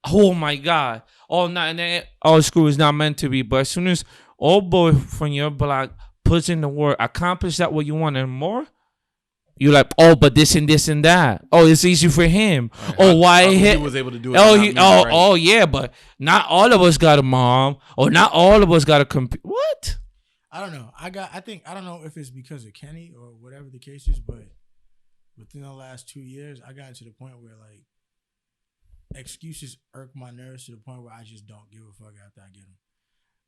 Oh my God. Oh, screw is not meant to be. But as soon as old boy from your block puts in the work, accomplish that what you want and more, you're like, oh, but this and this and that. Oh, it's easy for him. Right. Oh, why he was able to do it? Oh, not me, right? oh, yeah, but not all of us got a mom, or not all of us got a compete. What? I don't know. I don't know if it's because of Kenny or whatever the case is, but within the last 2 years, I got to the point where like excuses irk my nerves to the point where I just don't give a fuck after I get them.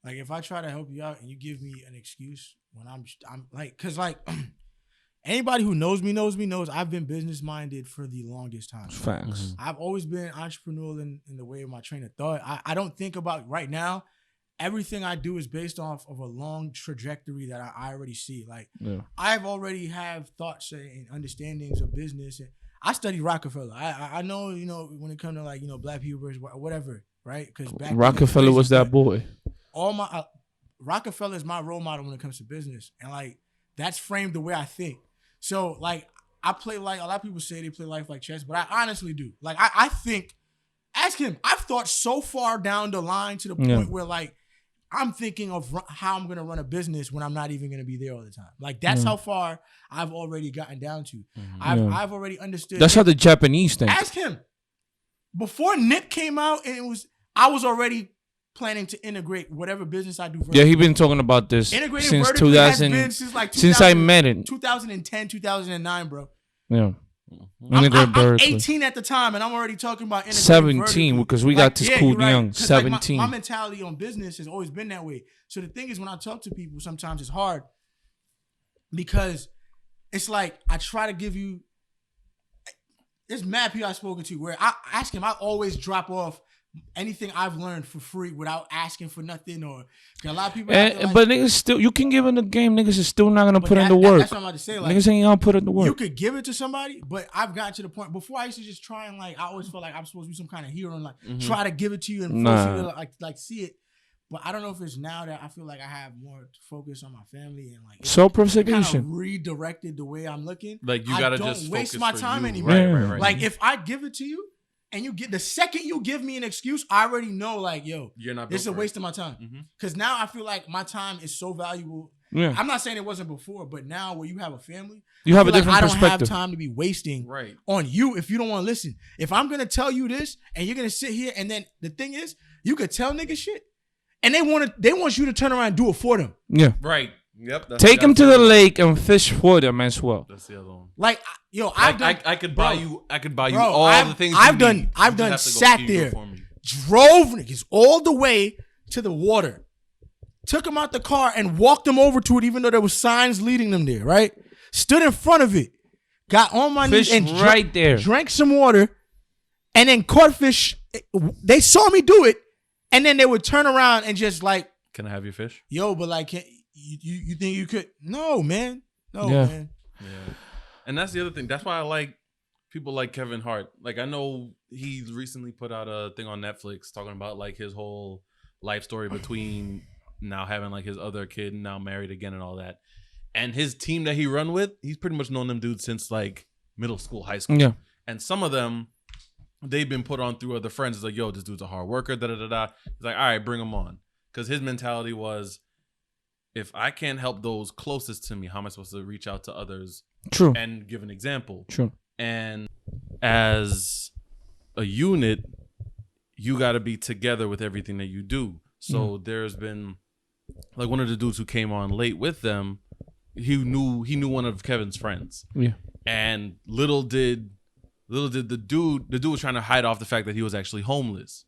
Like if I try to help you out and you give me an excuse when I'm like, cause like anybody who knows me knows I've been business minded for the longest time. Facts. I've always been entrepreneurial in the way of my train of thought. I don't think about right now. Everything I do is based off of a long trajectory that I already see. Like I've already have thoughts and understandings of business. And I studied Rockefeller. I know, you know, when it comes to like, you know, black people versus whatever, right? Because Rockefeller was that boy. All my Rockefeller is my role model when it comes to business, and like that's framed the way I think. So like I play like a lot of people say they play life like chess, but I honestly do. Like I think, ask him. I've thought so far down the line to the point where like I'm thinking of how I'm gonna run a business when I'm not even gonna be there all the time. Like that's how far I've already gotten down to. I've already understood. That's how the Japanese think. Ask him. Before Nick came out, and I was already planning to integrate whatever business I do. Yeah, he been talking about this since 2000. Since I met him, 2010, 2009, bro. Yeah. I'm 18 at the time, and I'm already talking about 17 because we got to school young. 17. Like my mentality on business has always been that way. So the thing is, when I talk to people, sometimes it's hard because it's like I try to give you. There's mad people I've spoken to where I ask him. I always drop off anything I've learned for free without asking for nothing, or a lot of people. But niggas still, you can give in the game. Niggas is still not gonna put in the work. That's what I'm about to say. Like, niggas ain't gonna put in the work. You could give it to somebody, but I've gotten to the point before I used to just try and like I always felt like I'm supposed to be some kind of hero and like try to give it to you and force you to like see it. But I don't know if it's now that I feel like I have more focus on my family and like self-preservation. Kind of redirected the way I'm looking. Like you gotta just don't waste my time anymore. Right. Like if I give it to you. And you get the second you give me an excuse, I already know like, yo, you're not. This is a waste of my time. Because now I feel like my time is so valuable. Yeah. I'm not saying it wasn't before, but now where you have a family, you have a different perspective. I don't have perspective. time to be wasting on you if you don't want to listen. If I'm gonna tell you this and you're gonna sit here and then the thing is, you could tell niggas shit, and they want you to turn around and do it for them. Yeah. Right. Yep. Take them to the lake and fish for them as well. That's the other one. Like, yo, I could buy you all the things. I've done sat there, drove niggas all the way to the water, took them out the car and walked them over to it, even though there was signs leading them there. Right, stood in front of it, got on my knees and drank some water, and then caught fish. They saw me do it, and then they would turn around and just like, "Can I have your fish?" Yo, but like, you think you could? No, man. No, man. Yeah. And that's the other thing. That's why I like people like Kevin Hart. Like I know he recently put out a thing on Netflix talking about like his whole life story between now having like his other kid and now married again and all that. And his team that he run with, he's pretty much known them dudes since like middle school, high school. Yeah. And some of them, they've been put on through other friends. It's like, yo, this dude's a hard worker, da-da-da-da. He's like, all right, bring him on. Because his mentality was, if I can't help those closest to me, how am I supposed to reach out to others? True. And give an example? True. And as a unit, you got to be together with everything that you do. So there's been like one of the dudes who came on late with them. He knew one of Kevin's friends. Yeah. And little did the dude was trying to hide off the fact that he was actually homeless,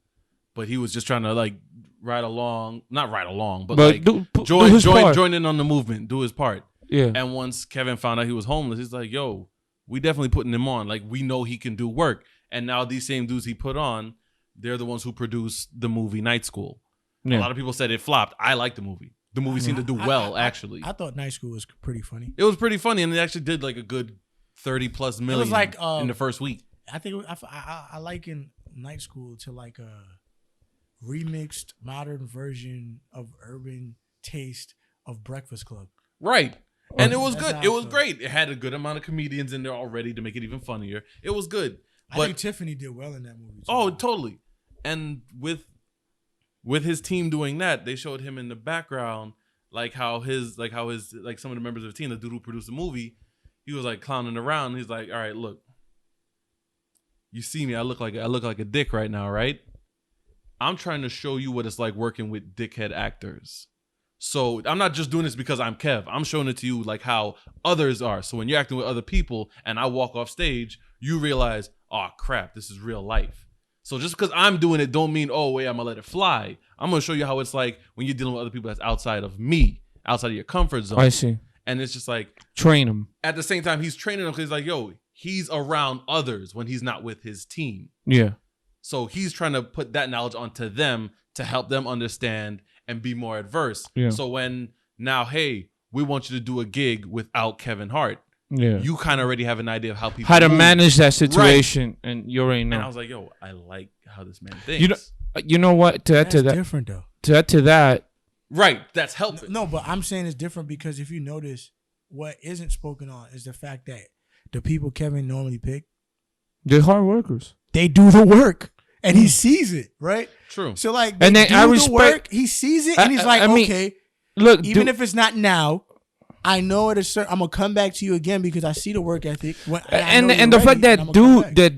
but he was just trying to like not ride along, but like join in on the movement, do his part. Yeah. And once Kevin found out he was homeless, he's like, yo, we definitely putting him on. Like, we know he can do work. And now these same dudes he put on, they're the ones who produced the movie Night School. Yeah. A lot of people said it flopped. I like the movie. The movie seemed to do well, actually. I thought Night School was pretty funny. It was pretty funny, and it actually did like a good 30+ million. It was like in the first week. I think I liken Night School to like a remixed modern version of urban taste of Breakfast Club. Right. And it was good. It was great. It had a good amount of comedians in there already to make it even funnier. It was good. I think Tiffany did well in that movie too. Oh, totally. And with his team doing that, they showed him in the background like how his like some of the members of the team, the dude who produced the movie, he was like clowning around. He's like, all right, look, you see me, I look like a dick right now, right? I'm trying to show you what it's like working with dickhead actors. So I'm not just doing this because I'm Kev. I'm showing it to you like how others are. So when you're acting with other people and I walk off stage, you realize, oh crap, this is real life. So just because I'm doing it don't mean, oh wait, I'm gonna let it fly. I'm gonna show you how it's like when you're dealing with other people that's outside of me, outside of your comfort zone. I see. And it's just like, Train them. at the same time, he's training them because he's like, yo, he's around others when he's not with his team. Yeah. So he's trying to put that knowledge onto them to help them understand and be more adverse. Yeah. So when now, hey, we want you to do a gig without Kevin Hart, Yeah. you kind of already have an idea of how people How to move. manage that situation, and you already And I know. was like, yo, I like how this man thinks. You know what? That's different though. To that. Right, that's helping. No, but I'm saying it's different because if you notice, what isn't spoken on is the fact that the people Kevin normally pick, They're hard workers. they do the work and he sees it, right? True. So like, And they then do I the respect- work, he sees it, and he's like, I mean, okay, Look, even if it's not now, I know at a certain, I'm gonna come back to you again because I see the work ethic. and the fact that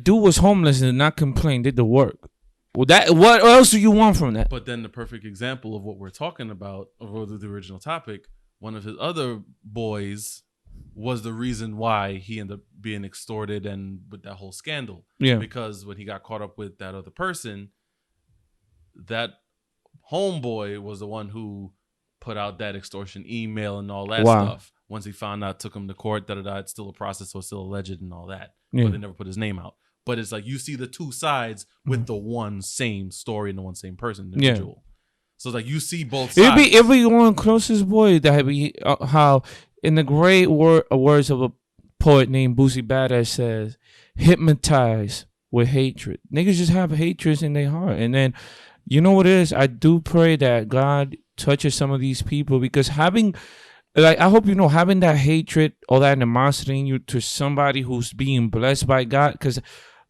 dude was homeless and did not complain, did the work. Well, what else do you want from that? But then the perfect example of what we're talking about, of the original topic, one of his other boys was the reason why he ended up being extorted and with that whole scandal. Yeah. Because when he got caught up with that other person, that homeboy was the one who put out that extortion email and all that Wow. stuff. Once he found out, took him to court, it's still a process, so it's still alleged and all that. Yeah. But they never put his name out. But it's like you see the two sides with the one same story and the one same person, individual. So it's like you see both sides. It'd be one closest boy that be how in the great words of a poet named Boosie Badass says, hypnotized with hatred. Niggas just have hatred in their heart. And then you know what it is? I do pray that God touches some of these people because having I hope you know having that hatred or that animosity in you to somebody who's being blessed by God, because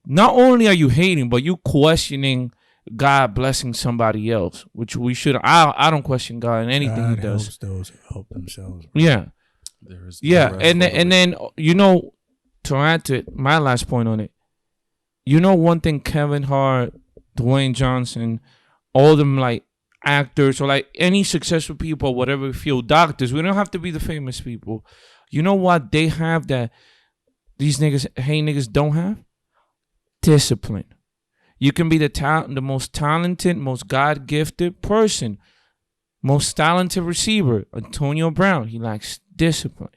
not only are you hating, but you questioning God blessing somebody else, which we should. I don't question God in anything God He does. helps those who help themselves. Yeah, There's yeah, and then you know, to add to it, my last point on it, you know, one thing Kevin Hart, Dwayne Johnson, all them like actors or like any successful people, whatever field, doctors. We don't have to be the famous people. You know what they have that these niggas don't have? Discipline. You can be the most talented, most God-gifted person, most talented receiver, Antonio Brown. He lacks discipline.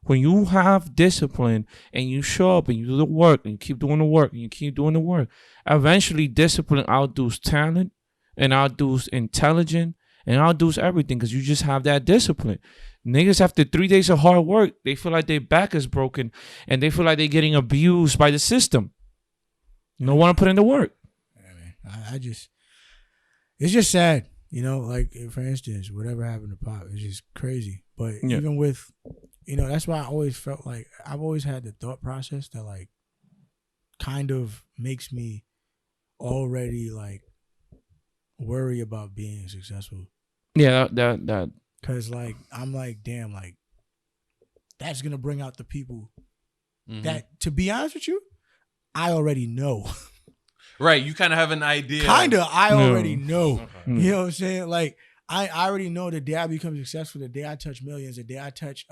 When you have discipline and you show up and you do the work and you keep doing the work and you keep doing the work, eventually discipline outdoes talent and outdoes intelligence and outdoes everything because you just have that discipline. Niggas after 3 days of hard work, they feel like their back is broken and they feel like they're getting abused by the system. You don't want to put in the work. Yeah, man. It's just sad, you know. Like for instance, whatever happened to Pop, it's just crazy. But Yeah. even with, you know, that's why I always felt like I've always had the thought process that like kind of makes me already like worry about being successful. Yeah, that. Cause like I'm like, damn, like that's gonna bring out the people that, to be honest with you, I already know. Right, you kind of have an idea. I already know. Okay. You know what I'm saying? Like I already know the day I become successful, the day I touch millions, the day I touch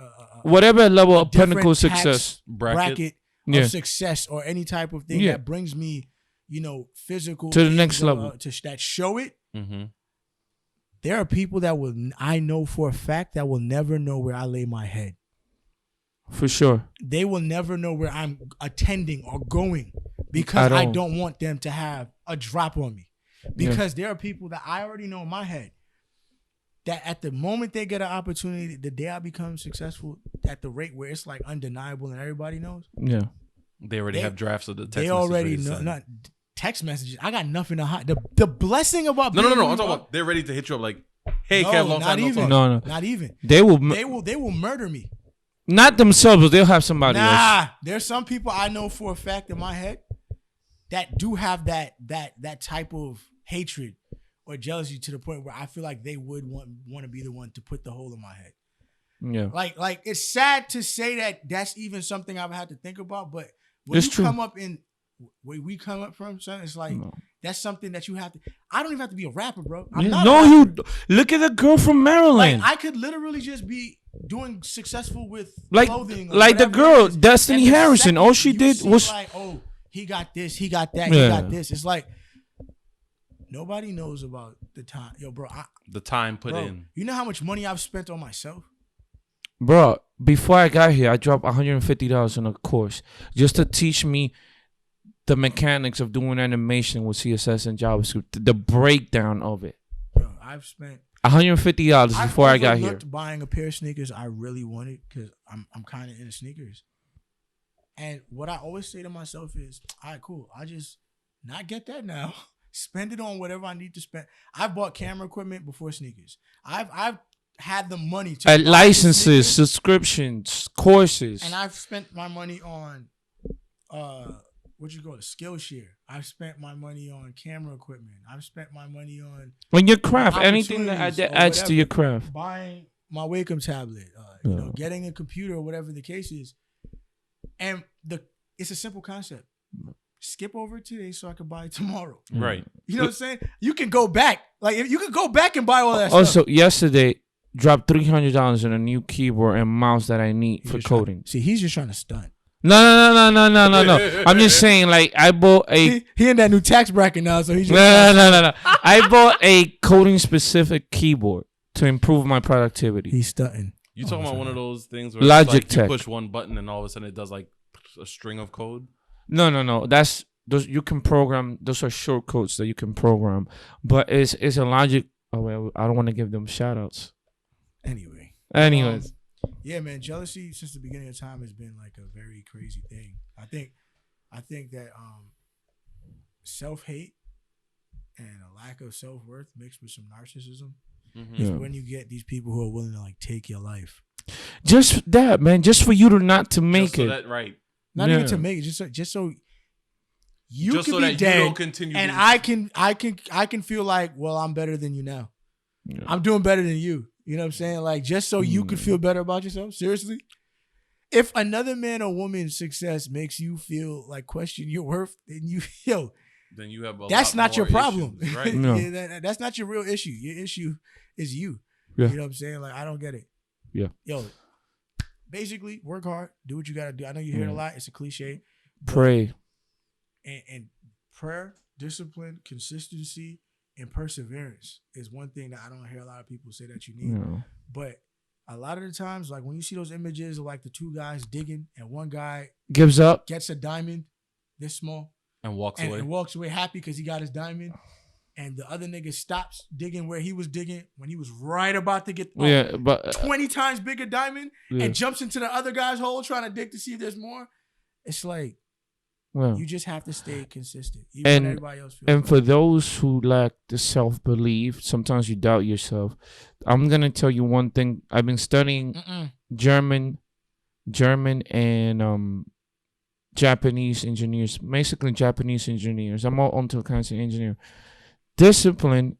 Whatever level of different pinnacle tax success. bracket Yeah. of success or any type of thing Yeah. that brings me, you know, physical To the things, next level. that show it. Mm-hmm. There are people that I know for a fact that will never know where I lay my head. For sure. They will never know where I'm attending or going because I all. don't want them to have a drop on me. Because there are people that I already know in my head that at the moment they get an opportunity, the day I become successful at the rate where it's like undeniable and everybody knows, Yeah. They already have drafts of the text they messages already ready to know. send. Not text messages. I got nothing to hide. The blessing about No. being I'm who talking you about they're ready to hit you up like, hey, No, Kev, long not time no even. talk. No. Not even. They will They will murder me. not themselves, but they'll have somebody else. Nah, there's some people I know for a fact in my head that do have that type of hatred or jealousy to the point where I feel like they would want to be the one to put the hole in my head. Yeah. Like it's sad to say that that's even something I've had to think about, but when It's you true. come up in where we come up from, son, it's like that's something that you have to. I don't even have to be a rapper, bro. I'm not. No, a rapper. you look at the girl from Maryland. Like I could literally just be doing successful with Like clothing, or the whatever girl, it is. Destiny And the Harrison. second All she you did see, was like, oh, he got this, he got that, Yeah. he got this. It's like nobody knows about the time, yo, bro. The time put Bro, in. you know how much money I've spent on myself? Bro, before I got here, I dropped $150 on a course just to teach me the mechanics of doing animation with CSS and JavaScript, the breakdown of it. Bro, I've spent $150 before I got here. overlooked buying a pair of sneakers I really wanted because I'm kind of into sneakers. And what I always say to myself is, all right, cool. I just not get that now. Spend it on whatever I need to spend. I've bought camera equipment before sneakers. I've had the money to buy the Licenses, sneakers, subscriptions, courses. and I've spent my money on what you call it, Skillshare. I've spent my money on camera equipment. I've spent my money on When your craft, anything that opportunities or adds to whatever. your craft. buying my Wacom tablet, you know, getting a computer or whatever the case is. And it's a simple concept. Skip over it today so I can buy it tomorrow. Right. You know what I'm saying? You can go back. Like if you can go back and buy all that Also, stuff. yesterday, dropped $300 on a new keyboard and mouse that I need for coding. See, he's just trying to stunt. No. I'm just saying, like, I bought a He in that new tax bracket now, so he's just no. I bought a coding specific keyboard to improve my productivity. he's stunting. You talking about one of those things where Logic it's like you Tech. push one button and all of a sudden it does like a string of code? No. That's those you can program. Those are shortcodes that you can program, but it's a logic. Oh well, I don't want to give them shout outs. Anyway. Anyways, Yeah, man. Jealousy since the beginning of time has been like a very crazy thing. I think that self-hate and a lack of self-worth mixed with some narcissism is Yeah. when you get these people who are willing to like take your life. just that, man. Just for you to not to make Just so it. that, right. Not Yeah. even to make it, just so you Just can so be that you dead, don't continue and being- I can feel like, well, I'm better than you now. Yeah. I'm doing better than you. You know what I'm saying? Like just so you could feel better about yourself. Seriously, if another man or woman's success makes you feel like question your worth, then then you have a that's lot not your more problem. issues, right? No. Yeah, that's not your real issue. Your issue is you. Yeah. You know what I'm saying? Like I don't get it. Yeah. Yo, basically work hard, do what you gotta do. I know you hear it a lot. It's a cliche. but- Pray. and prayer, discipline, consistency, and perseverance is one thing that I don't hear a lot of people say that you need. No. But a lot of the times, like when you see those images of like the two guys digging and one guy Gives up. gets a diamond this small And walks away. and walks away happy because he got his diamond, and the other nigga stops digging where he was digging when he was right about to get Yeah, but 20 times bigger diamond yeah. and jumps into the other guy's hole trying to dig to see if there's more. It's like Well, you just have to stay consistent, even And- when everybody else feels. and for those who lack the self belief, sometimes you doubt yourself. I'm gonna tell you one thing. I've been studying German and Japanese engineers, basically Japanese engineers. I'm all onto a kind of engineer. Discipline,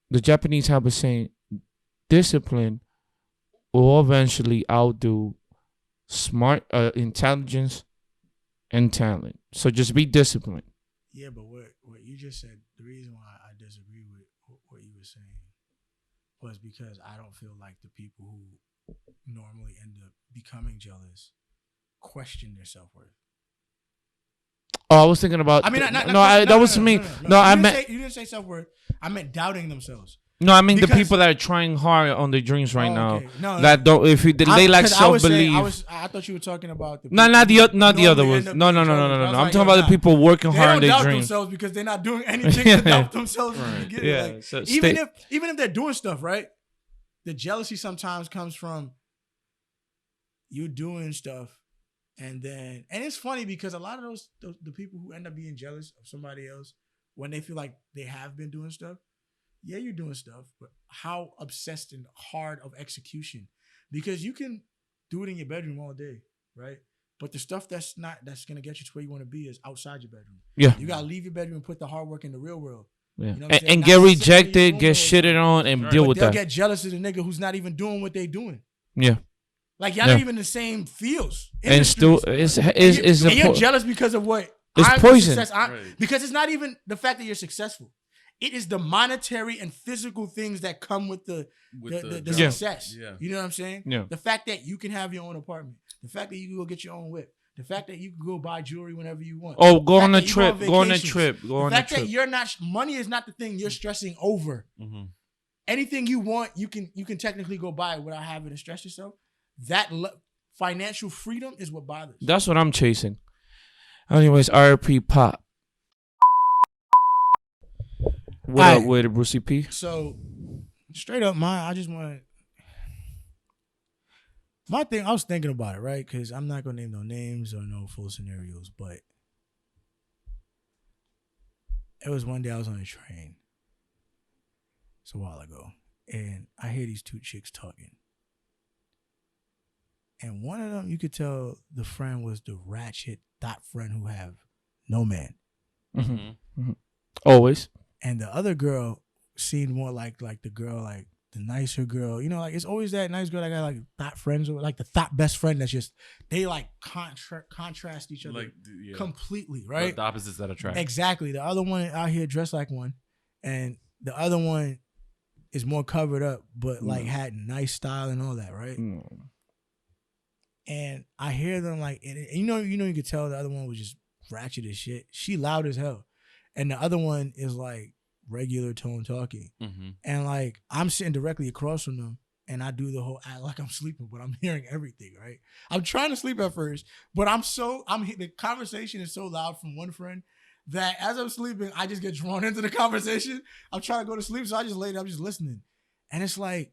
the Japanese have a saying, discipline will eventually outdo smart intelligence and talent. So just be disciplined. Yeah, but what you just said, the reason why I disagree with what you were saying was because I don't feel like the people who normally end up becoming jealous question their self-worth. Oh, I was thinking about. I mean, that was me. No, I meant. You didn't say self-worth. I meant doubting themselves. No, I mean the Because- people that are trying hard on their dreams right Oh, now. okay. No, That don't. If you, they lack 'Cause I was self saying- belief. I thought you were talking about the No, people not the who not the other normally ones. end No. up being jealous. I was I'm like, talking yo, about the nah. people working They hard on don't their doubt dreams. themselves because they're not doing anything to doubt themselves in the beginning. Yeah, Like, so even if they're doing stuff right, the jealousy sometimes comes from you doing stuff, and it's funny because a lot of the people who end up being jealous of somebody else when they feel like they have been doing stuff. Yeah, you're doing stuff, but how obsessed and hard of execution? Because you can do it in your bedroom all day, right? But the stuff that's gonna get you to where you want to be is outside your bedroom. Yeah. You gotta leave your bedroom and put the hard work in the real world. Yeah. You know what I'm saying? And Not get necessarily rejected, doing get the whole shitted time. on, and Right. deal But with they'll that. get jealous of the nigga who's not even doing what they doing. Yeah. Like y'all Yeah. not even the same fields. And still, industries. it's and you're a jealous because of what? It's I'm poison. Right. Because it's not even the fact that you're successful. It is the monetary and physical things that come with the job. success. Yeah. You know what I'm saying? Yeah. The fact that you can have your own apartment. The fact that you can go get your own whip. The fact that you can go buy jewelry whenever you want. Oh, go The on fact a that you trip. Go on a vacations. trip. Go The on a fact that trip. you're not money is not the thing you're stressing over. Mm-hmm. Anything you want, you can technically go buy it without having to stress yourself. That financial freedom is what bothers. That's what I'm chasing. Anyways, R.I.P Pop. What up Aight. with Brucey P? So straight up, I just want my thing. I was thinking about it, right? Because I'm not gonna name no names or no full scenarios, but it was one day I was on a train. It's a while ago, and I hear these two chicks talking, and one of them, you could tell the friend was the ratchet thought friend who have no man, Mm-hmm. Always. and the other girl seemed more like the girl, like the nicer girl. You know, like it's always that nice girl that got like thought friends or like the thought best friend that's just they like contrast each other Like, yeah. completely, right? The opposites that attract. Exactly. The other one out here dressed like one, and the other one is more covered up, but like had nice style and all that, right? And I hear them like, and you know, you could tell the other one was just ratchet as shit. She loud as hell, and the other one is like regular tone talking. Mm-hmm. And like I'm sitting directly across from them, and I do the whole act like I'm sleeping, but I'm hearing everything, right? I'm trying to sleep at first, but the conversation is so loud from one friend that as I'm sleeping, I just get drawn into the conversation. I'm trying to go to sleep, so I just lay there, I'm just listening. And it's like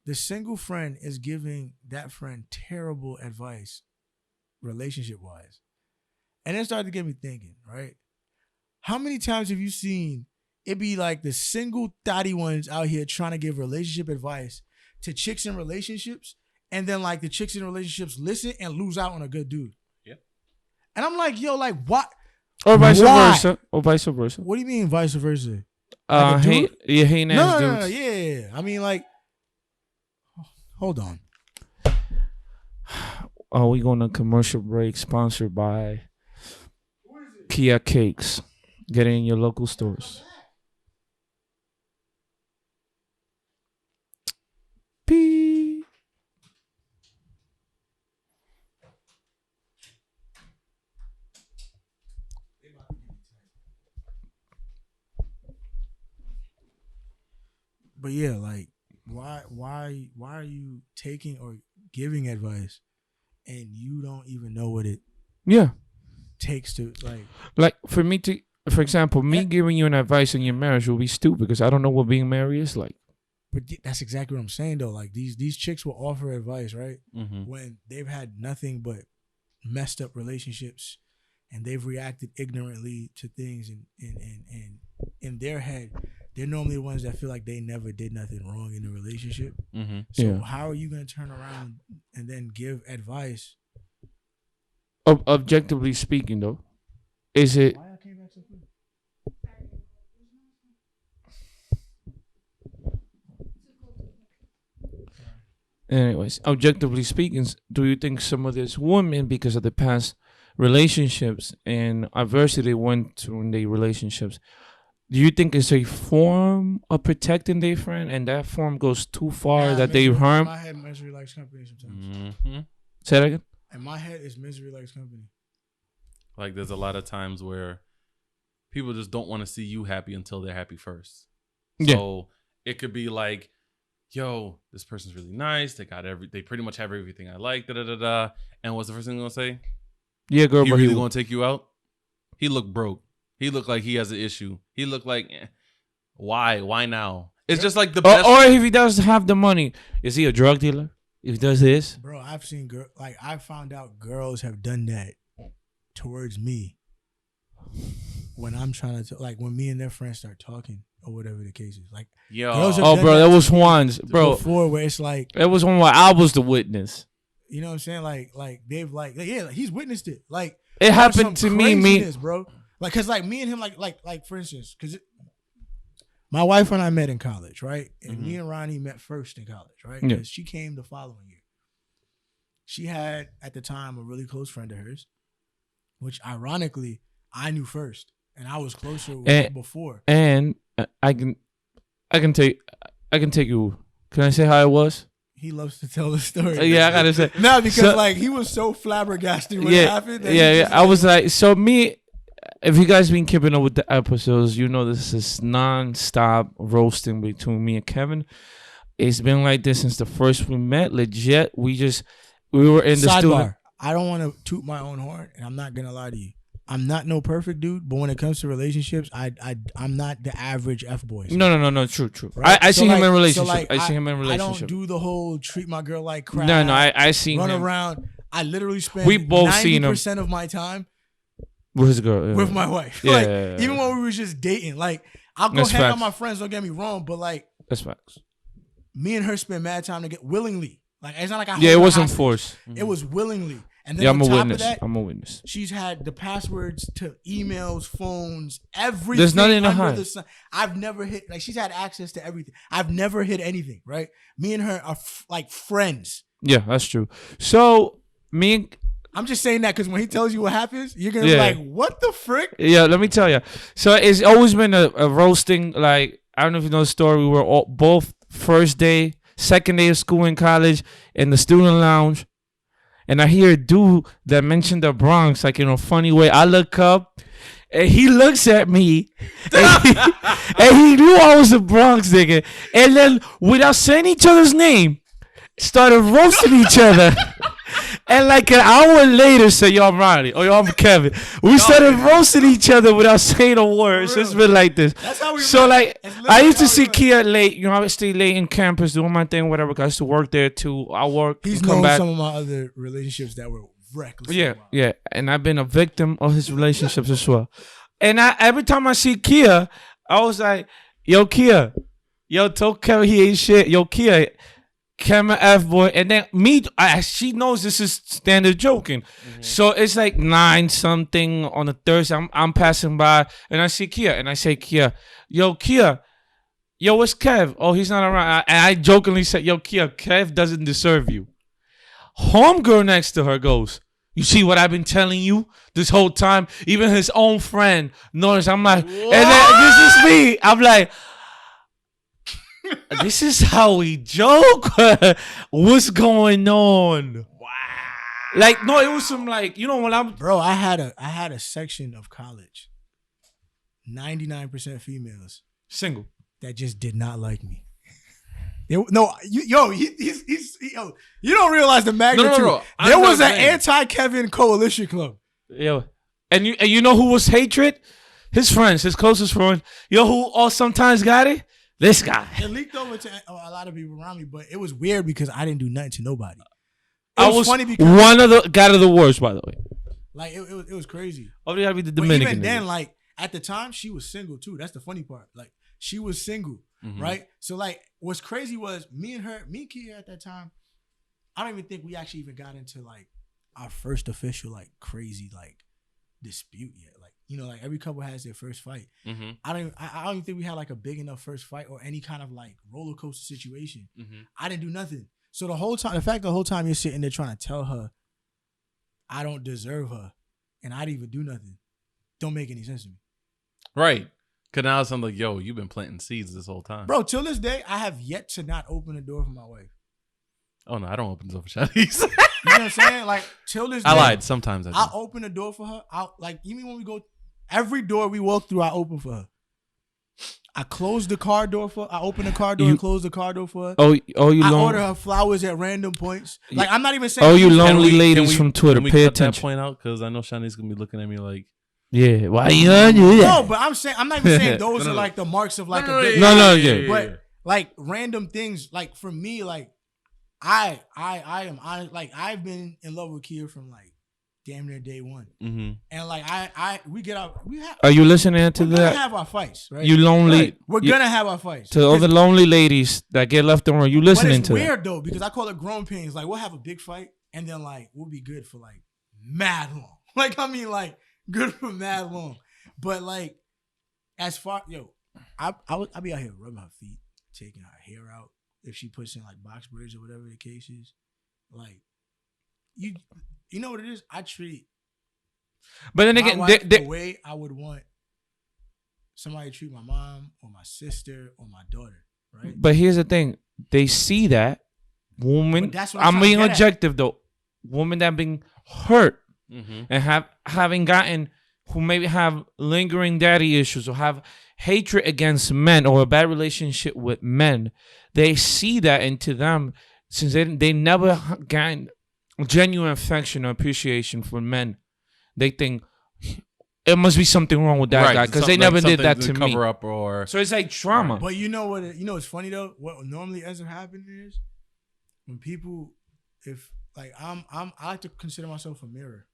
the single friend is giving that friend terrible advice, relationship-wise. And it started to get me thinking, right? How many times have you seen it be like the single thotty ones out here trying to give relationship advice to chicks in relationships, and then like the chicks in relationships listen and lose out on a good dude? Yeah. And I'm like, yo, like what? Or vice Why? versa. Or vice versa. What do you mean vice versa? Like a dude? Hating ass No, dudes. yeah. I mean, like, hold on. Oh, we going to commercial break sponsored by Kia Cakes. Get it in your local stores. Beep. But yeah, like, why are you taking or giving advice and you don't even know what it Yeah. takes to Like for me to, for example, me Yeah. giving you an advice on your marriage will be stupid because I don't know what being married is like. But that's exactly what I'm saying though. Like these chicks will offer advice, right? Mm-hmm. When they've had nothing but messed up relationships and they've reacted ignorantly to things, and in their head, they're normally the ones that feel like they never did nothing wrong in the relationship. Mm-hmm. So Yeah. how are you gonna turn around and then give advice? Objectively speaking, though, is it? Why I came back so quick? Anyways, objectively speaking, do you think some of these women, because of the past relationships and adversity they went through in their relationships, do you think it's a form of protecting their friend, and that form goes too far Nah, that they misery- harm? In my head, misery likes company sometimes. Mm-hmm. Say that again. In my head, it's misery likes company. Like there's a lot of times where people just don't want to see you happy until they're happy first. Yeah. So it could be like, yo, this person's really nice. They pretty much have everything I like. Da da da da. And what's the first thing they're gonna say? Yeah, girl, He but really gonna take you out? He looked broke. He looked like he has an issue. He looked like, why? Why now? It's just like the best. or if he does have the money, is he a drug dealer? If he does this, Bro, I've seen I found out girls have done that towards me when I'm trying to like when me and their friends start talking or whatever the case is. Like Yo, girls have oh, done bro, that that was to me ones, bro. before where it's like, That was one where I was the witness. you know what I'm saying? Like they've like he's witnessed it. Like It on happened some to me, craziness, bro. Like, cause like me and him, like for instance, cause my wife and I met in college, right? And me and Ronnie met first in college, right? Yeah. Because she came the following year. She had at the time a really close friend of hers, which ironically I knew first, and I was closer with her before. And I can take you. Can I say how it was? He loves to tell the story. Yeah, I gotta say. No, because like he was so flabbergasted when it happened. Yeah. I was like, so me. If you guys been keeping up with the episodes, you know this is non-stop roasting between me and Kevin. It's been like this since the first we met. Legit, we were in the studio. I don't want to toot my own horn, and I'm not gonna lie to you. I'm not no perfect dude, but when it comes to relationships, I'm not the average F-boy. No. True. Right? I see him in relationship. So like, I see him in relationship. I don't do the whole treat my girl like crap. No. I seen run him. around. I literally spend We both seen him 90% of my time with his girl. Yeah. with my wife. Yeah, Like yeah. even when we was just dating, like I'll go That's hang out facts. with my friends. Don't get me wrong, but like That's facts. me and her spend mad time to get willingly. Like it's not like I Yeah, it hold her wasn't hostage. forced. It was willingly. And then Yeah, on I'm a top witness. of that, I'm a witness. she's had the passwords to emails, phones, everything. There's nothing to under hide. the sun. I've never hit, like, she's had access to everything. I've never hit anything, right? Me and her are like friends. Yeah, that's true. So I'm just saying that because when he tells you what happens, you're gonna Yeah. be like, "What the frick?" yeah, let me tell you. So it's always been a roasting. Like, I don't know if you know the story. We were both first day, second day of school in college in the student lounge. And I hear a dude that mentioned the Bronx, like in a funny way. I look up, and he looks at me, and he knew I was a Bronx nigga. And then, without saying each other's name, started roasting each other. And like an hour later, say, yo, I'm Ronnie. Or yo, I'm Kevin. We started roasting each other without saying a word. So it's been like this. That's how we So met. like, That's I literally used to how we see met. Kia late. You know, I would stay late in campus doing my thing, whatever. 'Cause I used to work there too. I work. He's come known back. some of my other relationships that were reckless. Yeah. And I've been a victim of his relationships as well. And every time I see Kia, I was like, yo, Kia. Yo, tell Kevin he ain't shit. Yo, Kia. Kevin F boy. And then she knows this is standard joking. So it's like 9 something on a Thursday. I'm passing by and I see Kia. And I say, Kia, yo, what's Kev? Oh, he's not around. And I jokingly said, yo, Kia, Kev doesn't deserve you. Homegirl next to her goes, you see what I've been telling you this whole time? Even his own friend noticed. I'm like, and then this is me. I'm like, this is how we joke. What's going on? Wow. Like, no, it was some like, you know, when I'm Bro, I had a section of college, 99% females single. that just did not like me. You don't realize the magnitude. No. There was an saying. anti-Kevin coalition club. Yeah. And you know who was hatred? His friends, his closest friend. You know who all sometimes got it? This guy. It leaked over to a lot of people around me, but it was weird because I didn't do nothing to nobody. I was funny because one of the guy of the worst, by the way. like it was crazy. Oh, you gotta be the But Dominican. even then, nigga. like at the time, she was single too. That's the funny part. Like she was single, Mm-hmm. right? So like, what's crazy was me and Kia at that time. I don't even think we actually even got into like our first official like crazy like dispute yet. Like like every couple has their first fight. Mm-hmm. I don't even think we had like a big enough first fight or any kind of like roller coaster situation. Mm-hmm. I didn't do nothing. So the whole time you're sitting there trying to tell her I don't deserve her and I didn't even do nothing, don't make any sense to me. Right. Cause now I'm like, yo, you've been planting seeds this whole time. Bro, till this day, I have yet to not open the door for my wife. Oh no, I don't open the door for Chinese. You know what I'm saying? Like, till this day. I lied. Sometimes I do. I'll open the door for her. Even when we go, every door we walk through, I open for her. I close the car door for her. I open the car door and close the car door for her. Oh, you I lonely. order her flowers at random points. Like, I'm not even saying. Oh, you she's- lonely Can ladies from Twitter. Can we Pay cut that attention. point out? Because I know Shani's gonna be looking at me like, Yeah, why you gonna do that? No, but I'm not even saying those No. are like the marks of like No, a big. No, yeah. But like random things, like for me, like I am honest, like I've been in love with Kia from like damn near day one, mm-hmm. and like we get out, Are you listening to we're gonna that? have our fights, right? You lonely. Right. We're gonna have our fights. To all the lonely ladies that get left on, you But listening it's to weird that? though because I call it grown pains. Like we'll have a big fight, and then like we'll be good for like mad long. Like I mean, like good for mad long. But like, as far I be out here rubbing her feet, taking her hair out if she puts in like box braids or whatever the case is. Like, you know what it is? I treat But then my again, wife the way I would want somebody to treat my mom or my sister or my daughter, right? but here's the thing: they see that woman. But that's what I'm I'm trying to being get at. objective though. Women that being hurt Mm-hmm. and having gotten who maybe have lingering daddy issues or have hatred against men or a bad relationship with men, they see that into them since they never gotten genuine affection or appreciation for men. They think it must be something wrong with that guy because they never did that to me. Cover up or So it's like trauma. But you know what? You know what's funny though? What normally ends up happening is when people, if like I like to consider myself a mirror.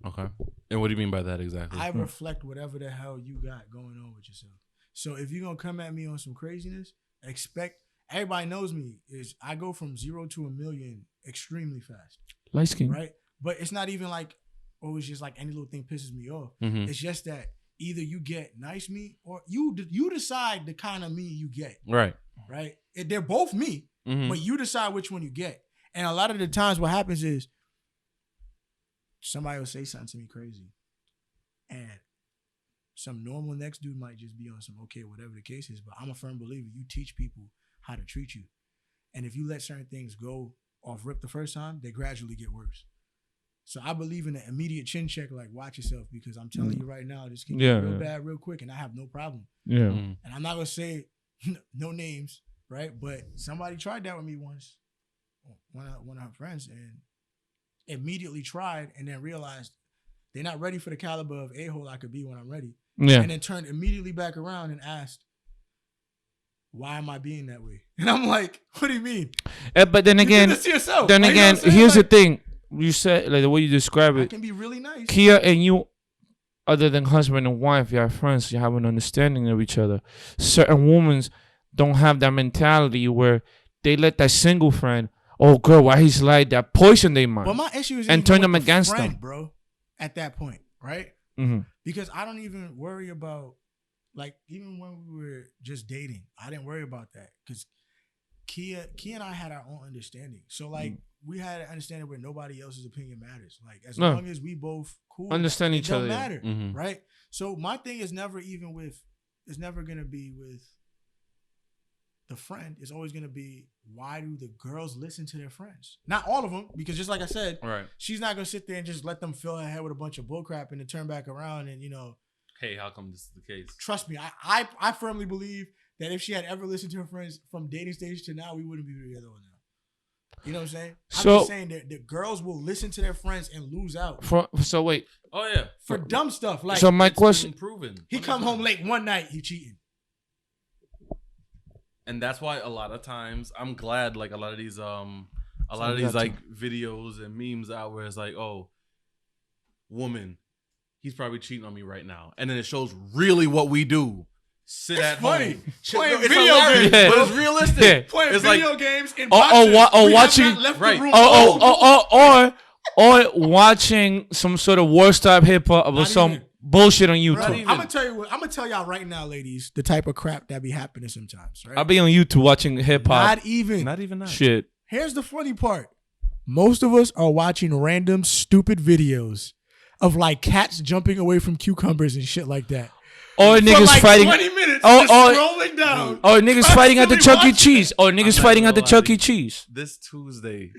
okay. And what do you mean by that exactly? I reflect whatever the hell you got going on with yourself. So if you're gonna come at me on some craziness, expect everybody knows me is I go from 0 to 1,000,000 extremely fast, Light skin. right? But it's not even like it's just like any little thing pisses me off. Mhm. It's just that either you get nice me or you decide the kind of me you get, Right. right? They're both me, Mhm. but you decide which one you get. And a lot of the times what happens is somebody will say something to me crazy. And some normal next dude might just be on some okay, whatever the case is. But I'm a firm believer you teach people how to treat you. And if you let certain things go off rip the first time, they gradually get worse. So I believe in an immediate chin check, like watch yourself, because I'm telling you right now, this can get real bad real quick, and I have no problem. Yeah. Mhm. And I'm not gonna say no names, right? But somebody tried that with me once, one of her friends, and immediately tried, and then realized they're not ready for the caliber of a-hole I could be when I'm ready. Yeah. And then turned immediately back around and asked, "Why am I being that way?" And I'm like, "What do you mean?" But then You again, did this to yourself. then Like, you know again, what I'm saying? here's the Like, thing. You said like the way you describe I it. can be really nice. Kia and you, other than husband and wife, you have friends, you have an understanding of each other. Certain women don't have that mentality where they let that single friend, oh girl, why he's like that, poison their mind. But my issue is And even turn with them the against friend, them. bro. At that point, right? Mm-hmm. Because I don't even worry about, like, even when we were just dating, I didn't worry about that because Kia and I had our own understanding. So like we had an understanding where nobody else's opinion matters. Like as long as we both cool, Understand it each don't other, yeah. matter, Mhm. right? So my thing is never even with, it's never gonna be with the friend. It's always gonna be, why do the girls listen to their friends? Not all of them, because just like I said, Right. she's not gonna sit there and just let them fill her head with a bunch of bullcrap and then turn back around and, you know, Hey, how come this is the case? trust me, I firmly believe that if she had ever listened to her friends from dating stage to now, we wouldn't be together now. You know what I'm saying? I'm So- just saying that the girls will listen to their friends and lose out So wait, Oh yeah. for dumb stuff. Like so my It's question, been proven. he come home late one night, he cheating. And that's why a lot of times I'm glad like a lot of these Gotcha. like videos and memes out where it's like, oh, woman, he's probably cheating on me right now, and then it shows really what we do. Sit at funny. home, Playing it's video hilarious, games. but it's realistic. Yeah. Playing It's video like, games in Or- or boxes. wa- or We have watching- not left right. the room. or watching some sort of worst type hip hop or Not some even. bullshit on Bro, YouTube. I'm gonna tell y'all right now, ladies, the type of crap that be happening sometimes. Right? I'll be on YouTube watching hip hop Not even. not even that. shit. Here's the funny part. Most of us are watching random stupid videos of like cats jumping away from cucumbers and shit like that. Or For niggas like fighting. 20 minutes, Oh, just oh, scrolling down. Or niggas fighting at the Chuck Constantly E. Cheese. Or niggas not fighting gonna at the lie Chuck to E. you. Cheese. This Tuesday,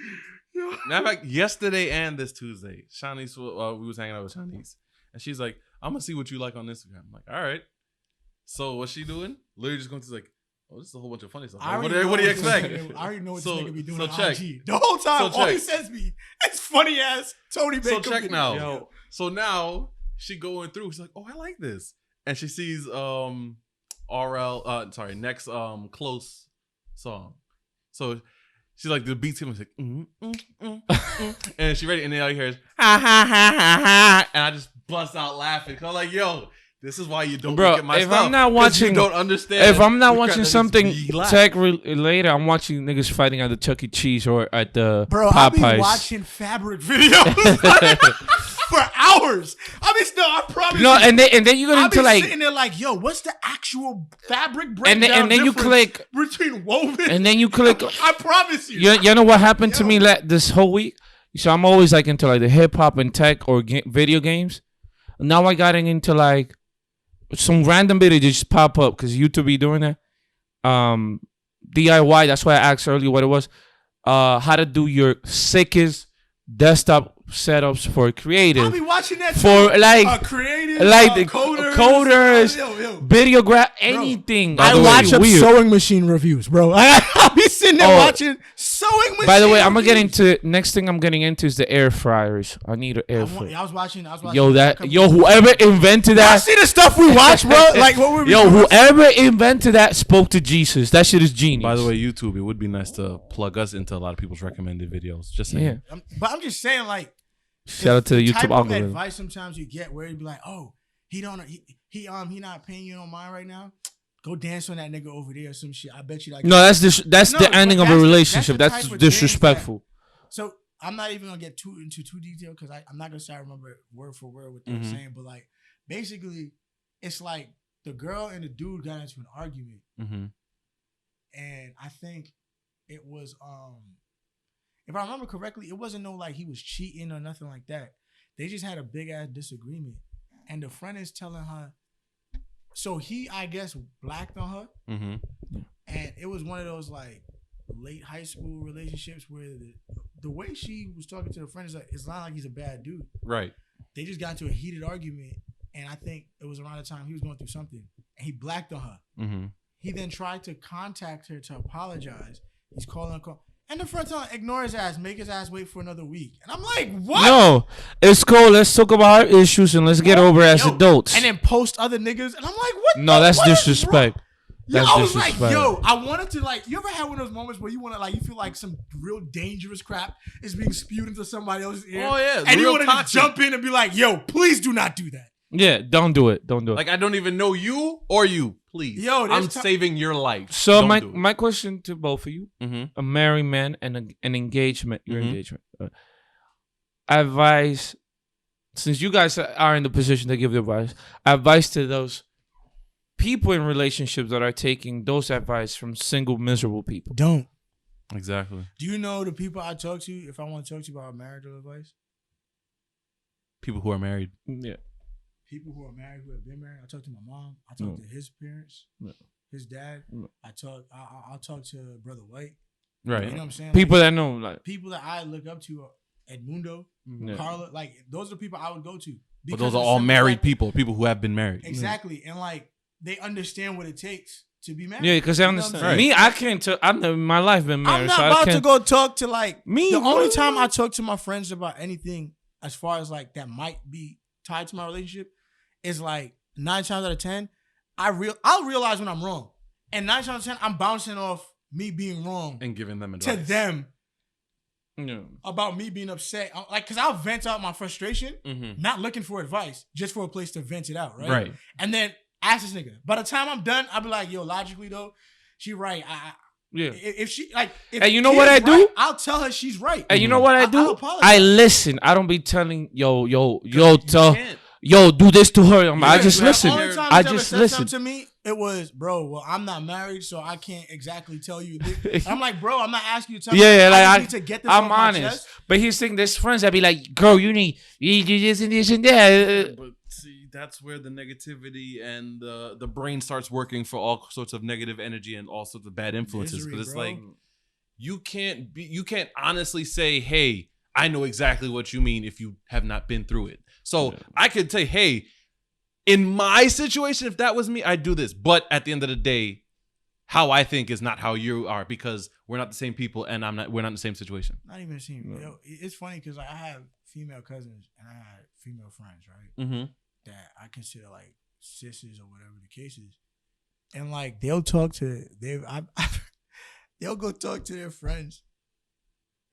matter of fact, yesterday and this Tuesday, Shanice, we was hanging out with Shanice, and she's like, "I'm gonna see what you like on Instagram." I'm like, "All right." So what's she doing? Literally just going to like, "Oh, this is a whole bunch of funny stuff." Like, what do you this expect? nigga- I already know what So- this nigga be doing so on check. IG. The whole time, So all he check. says me, it's funny ass Tony So Baker. check videos. now. Yo. So now she going through. She's like, "Oh, I like this," and she sees next close song. So she's like the beats him. She's like, and she ready, and then all you hear is ha ha ha ha ha, and I just bust out laughing. Cause I'm like, yo, this is why you don't Bro, look at my if stuff. I'm not 'Cause watching- you don't understand. If I'm not the crap watching that needs to something be laughed. tech related, I'm watching niggas fighting at the Chuck E. Cheese or at the Bro, I be Popeyes. watching fabric videos. for hours. I promise. No, you. and then you go I'll into be like, sitting there like, yo, what's the actual fabric breakdown? and then you click, between woven. and then you click. I promise you. You know what happened to Yo. me this whole week? So I'm always like into like the hip hop and tech or video games. Now I got into like some random video just pop up because YouTube be doing that. DIY. That's why I asked earlier what it was. How to do your sickest desktop setups for creative. I'll be watching that for too. like creative, like the coders, videograph, anything. I By the way, watch up weird. sewing machine reviews, bro. I'll be sitting there watching sewing machine. By the way, I'm gonna reviews. get into next thing I'm getting into is the air fryers. I need an air fryer. I was watching. Yo, whoever invented I that. see the stuff we watch, bro. Like what we Yo, whoever invented that spoke to Jesus. That shit is genius. By the way, YouTube, it would be nice to plug us into a lot of people's recommended videos. Just saying. yeah. But I'm just saying, like, Shout out to the the YouTube type of algorithm. advice sometimes you get where you be like, oh, he not paying you no mind right now. Go dance on that nigga over there or some shit. I bet you that. No, that's No, the ending but of a that's relationship. the That's type of things disrespectful. So I'm not even gonna get into too detail because I'm not gonna say I remember word for word what they were saying, but like basically, it's like the girl and the dude got into an argument, and I think it was if I remember correctly, it wasn't no like he was cheating or nothing like that. They just had a big ass disagreement, and the friend is telling her. So he, I guess, blacked on her, and it was one of those like late high school relationships where the way she was talking to the friend is like, it's not like he's a bad dude. Right. They just got into a heated argument, and I think it was around the time he was going through something, and he blacked on her. He then tried to contact her to apologize. He's calling her, and the friend telling him, ignore his ass, make his ass wait for another week. And I'm like, what? No, it's cool. Let's talk about our issues and let's get over as adults. And then post other niggas, and I'm like, what? No, that's disrespect. That's I was disrespect. like, yo, I wanted to like. You ever had one of those moments where you want to like, you feel like some real dangerous crap is being spewed into somebody else's ear? Oh yeah, and you real want to just toxic. jump in and be like, yo, please do not do that. Yeah, don't do it. Don't do it. Like I don't even know you or you. Please, Yo, I'm saving your life. So Don't do it. my question to both of you: a married man and an engagement, your engagement, advice. Since you guys are in the position to give the advice to those people in relationships that are taking those advice from single miserable people. Don't. Exactly. Do you know the people I talk to if I want to talk to you about marital advice? People who are married. Yeah. People who are married, who have been married. I talk to my mom. I talk to his parents, his dad. I'll talk to Brother White. Right. You know what I'm saying? People that know, like people that I look up to, Edmundo, Carla. Like those are the people I would go to. But those are all married people who have been married. Exactly, and like they understand what it takes to be married. yeah, because they understand. Me, I can't tell. I've never in my life been married. I'm not so I about can't, to go talk to like me. The only time I talk to my friends about anything as far as like that might be tied to my relationship is like 9 times out of 10, I'll realize when I'm wrong, and 9 times out of 10 I'm bouncing off me being wrong and giving them advice to them Yeah. about me being upset. Like, because I'll vent out my frustration, not looking for advice, just for a place to vent it out, right? Right. And then ask this nigga. By the time I'm done, I'll be like, yo, logically though, she right. Yeah. If she like, if And you know what I do? right, I'll tell her she's right. And you know what I do? I'll apologize. I listen. I don't be telling yo, can't. yo, do this to her. I just The listen. only time I he's ever just said listen. something to me, it was, bro, well, I'm not married, so I can't exactly tell you this. I'm like, bro, I'm not asking you to tell me. Yeah, I like need to get this I'm off my honest. chest. But he's saying there's friends that be like, girl, you do this and this and that. But see, that's where the negativity and the brain starts working for all sorts of negative energy and all sorts of bad influences. Misery, Because it's bro. like you can't honestly say, hey, I know exactly what you mean if you have not been through it. So I could say, hey, in my situation, if that was me, I'd do this. But at the end of the day, how I think is not how you are, because we're not the same people and we're not in the same situation. Not even the same. You know, it's funny because like, I have female cousins and I had female friends, right? Mm-hmm. That I consider like sisters or whatever the case is. And like they'll talk to they'll go talk to their friends,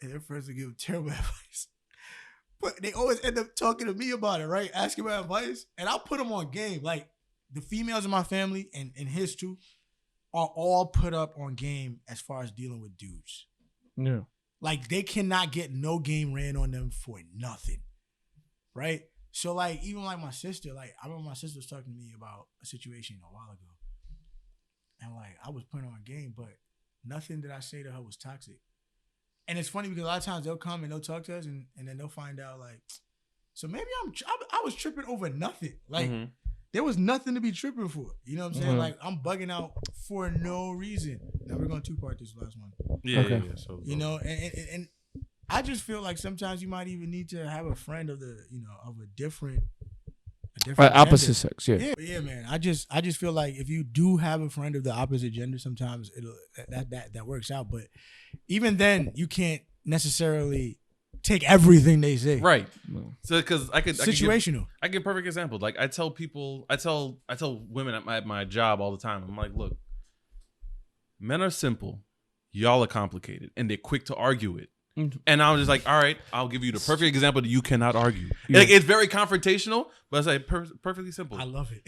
and their friends will give them terrible advice. But they always end up talking to me about it, right? Asking my advice, and I'll put them on game. Like the females in my family and his too are all put up on game as far as dealing with dudes. Yeah. Like they cannot get no game ran on them for nothing. right? So like even like my sister, like I remember my sister was talking to me about a situation a while ago, and like I was putting on a game, but nothing that I say to her was toxic. And it's funny because a lot of times they'll come and they'll talk to us, and then they'll find out like, so maybe I was tripping over nothing. Like there was nothing to be tripping for. You know what I'm saying? Like I'm bugging out for no reason. Now we're going to two-part this last one. Yeah. So You know, and I just feel like sometimes you might even need to have a friend of the, you know, of a different opposite gender. sex. Yeah. Yeah, man. I just feel like if you do have a friend of the opposite gender, sometimes that works out. But even then, you can't necessarily take everything they say. Right. So because I could situational. I give perfect examples. Like I tell people, I tell women at my job all the time. I'm like, look, men are simple, y'all are complicated, and they're quick to argue it. And I was just like, all right, I'll give you the perfect example that you cannot argue. Yeah. Like it's very confrontational, but it's like perfectly simple. I love it.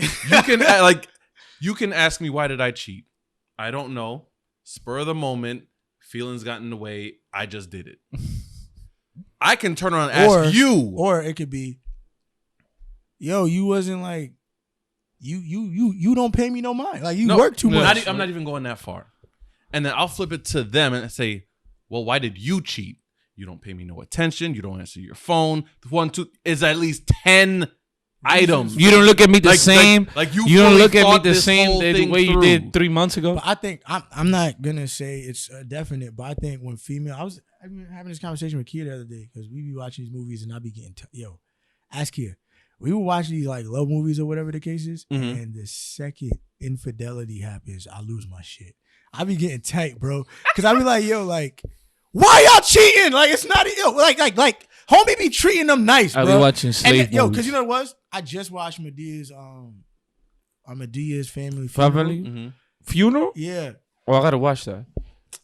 You can ask me why did I cheat? I don't know. Spur of the moment, feelings got in the way. I just did it. I can turn around and ask you, or it could be, yo, you wasn't like, you don't pay me no mind. Like you work too much. I'm not even going that far. And then I'll flip it to them and say, well, why did you cheat? You don't pay me no attention. You don't answer your phone. 1, 2 is at least 10 items. You don't look at me the same. Like you don't look at me the same the way you did 3 months ago. But I think I'm not gonna say it's a definite, but I think when I've been having this conversation with Kia the other day because we be watching these movies and I be getting ask Kia. We were watching these like love movies or whatever the case is, and the second infidelity happens, I lose my shit. I be getting tight, bro, because I be like, yo, like, why y'all cheating? Like, it's not like homie be treating them nice, bro. I be watching slave movies. Because you know what it was? I just watched Medea's family Family funeral. Yeah. Oh, I gotta watch that.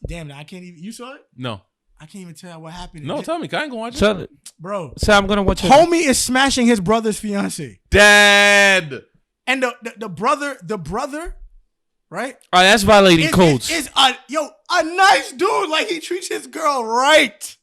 Damn, I can't even. You saw it? No. I can't even tell what happened. No, tell me. I ain't gonna watch Tell it. it, bro. Say I'm gonna watch it. Homie is smashing his brother's fiance. Dad. And the brother, right? Oh, that's violating codes. Is a nice dude. Like he treats his girl right,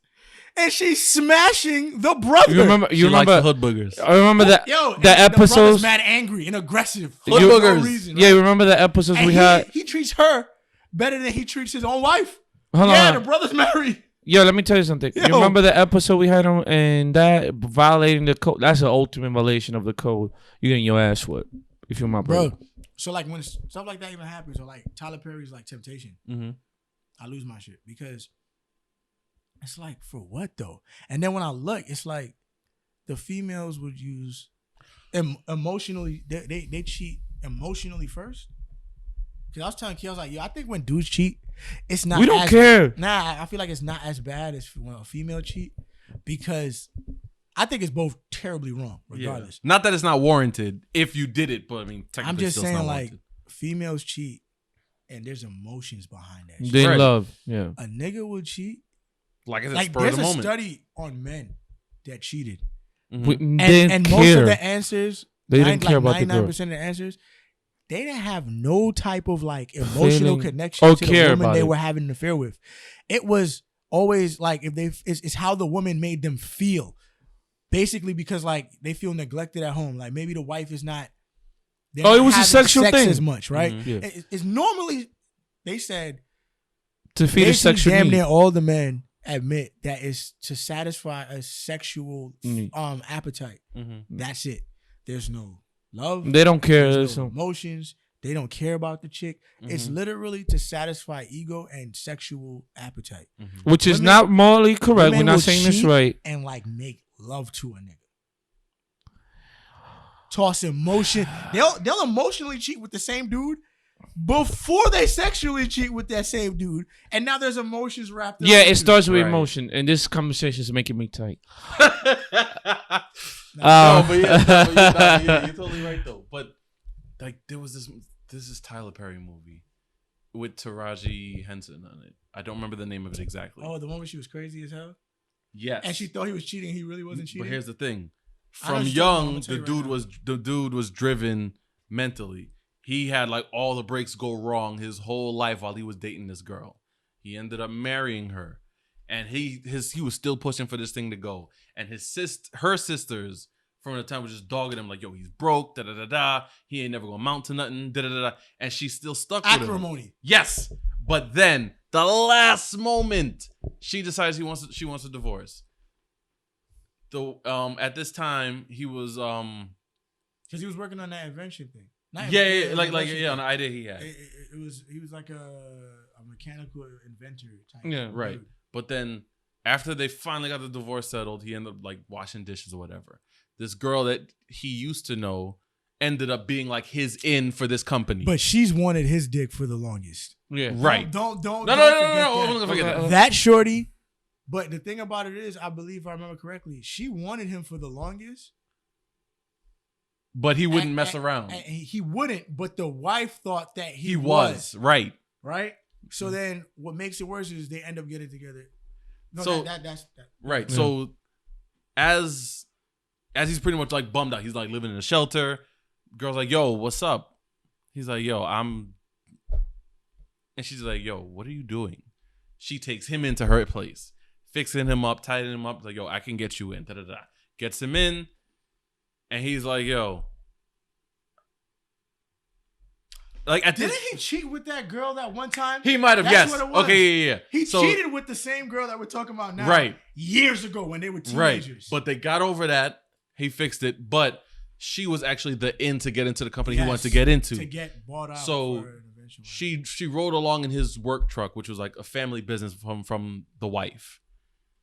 and she's smashing the brother. You remember the hood boogers. I remember that. The the episodes. The brother's mad angry and aggressive. Hood For boogers. no reason, right? Yeah, you remember the episodes And we had. He treats her better than he treats his own wife. Hold on. The brother's married. Yo, let me tell you something. Yo. You remember the episode we had on and that violating the code? That's the ultimate violation of the code. You getting your ass whipped if you're my brother. Bro, so like when stuff like that even happens, or like Tyler Perry's like Temptation, I lose my shit because it's like, for what though? And then when I look, it's like the females would use emotionally, they cheat emotionally first. Cause I was telling Kia, I was like, yo, I think when dudes cheat, it's not. We don't care. Nah, I feel like it's not as bad as when a female cheat, because I think it's both terribly wrong, regardless. Yeah. Not that it's not warranted if you did it, but I mean, technically, I'm just still it's saying, not like, warranted. females cheat, and there's emotions behind that shit. They Right. love, yeah. A nigga would cheat. Like I said, Like spur of there's the a moment. study on men that cheated, We and didn't most care. of the answers, They didn't care about the girl. 99% of the answers, they didn't have no type of like emotional Feeling connection or to the care woman about they it. were having an affair with. It was always like it's how the woman made them feel, basically, because like they feel neglected at home. Like maybe the wife is not. They're Oh, not it was a having sexual sex thing. as much, right? Yeah. It's normally, they said, To feed a basically sexual damn need. near all the men admit that is to satisfy a sexual Need. appetite. That's it. There's no love. They don't care. There's no So- emotions. They don't care about the chick. It's literally to satisfy ego and sexual appetite. Which is Women- not morally correct. We're Women not will saying this cheat right. and like make love to a nigga. Toss emotion. They'll emotionally cheat with the same dude before they sexually cheat with that same dude, and now there's emotions wrapped up. Yeah, into it starts with Right. emotion, and this conversation is making me tight. No, but you're totally right though. But like, there was this is Tyler Perry movie with Taraji Henson on it. I don't remember the name of it exactly. Oh, the one where she was crazy as hell, Yes, and she thought he was cheating. He really wasn't cheating. But here's the thing: I know from what you're talking about. I'm young, gonna tell the you right dude was driven mentally. He had like all the breaks go wrong his whole life while he was dating this girl. He ended up marrying her, and he was still pushing for this thing to go. And her sisters from the time was just dogging him like, yo, he's broke, da da da da. He ain't never gonna amount to nothing, da da da da. And she's still stuck with him. Acrimony. Yes, but then the last moment, she decides she wants a divorce. At this time he was because he was working on that invention thing. on the idea he had. He was like a mechanical inventor type. Yeah, Right. dude. But then after they finally got the divorce settled, he ended up like washing dishes or whatever. This girl that he used to know ended up being like his in for this company. But she's wanted his dick for the longest. Yeah. Right. Don't No. forget I'm gonna forget that. that shorty. But the thing about it is, I believe if I remember correctly, she wanted him for the longest. But he wouldn't mess around. And he wouldn't, but the wife thought that he was. Right. Right? So then what makes it worse is they end up getting together. No, So- that's Right. Yeah. So as he's pretty much like bummed out, he's like living in a shelter. Girl's like, yo, what's up? He's like, yo, and she's like, yo, what are you doing? She takes him into her place, fixing him up, tightening him up. Like, yo, I can get you in. Da da da. Gets him in, and he's like, yo. Like at Didn't this, he cheat with that girl that one time? he might have. That's Yes. what it was. Okay. Yeah. He So- cheated with the same girl that we're talking about now. Right. Years ago when they were Right. teenagers. But they got over that. He fixed it. But she was actually the in to get into the company he wanted to get into. To get bought out. So, for an eventual- She rode along in his work truck, which was like a family business from the wife.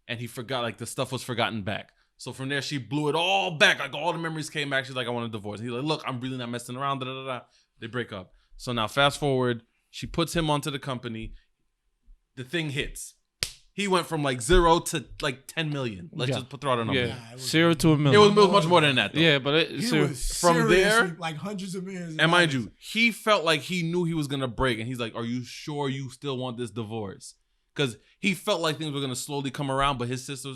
And he forgot, like the stuff was forgotten back. So from there, she blew it all back. Like all the memories came back. She's like, I want a divorce. He's like, look, I'm really not messing around. Da, da, da, da. They break up. So now fast forward, she puts him onto the company. The thing hits. He went from like 0 to like 10 million. Let's Yeah. just throw out a number. Yeah. Nah, it was- 0 to a It million. was much more than that, though. Yeah, but He so was from seriously there- like hundreds of millions. of And mind dollars. you, he felt like he knew he was gonna break, and he's like, "Are you sure you still want this divorce?" Because he felt like things were gonna slowly come around, but her sister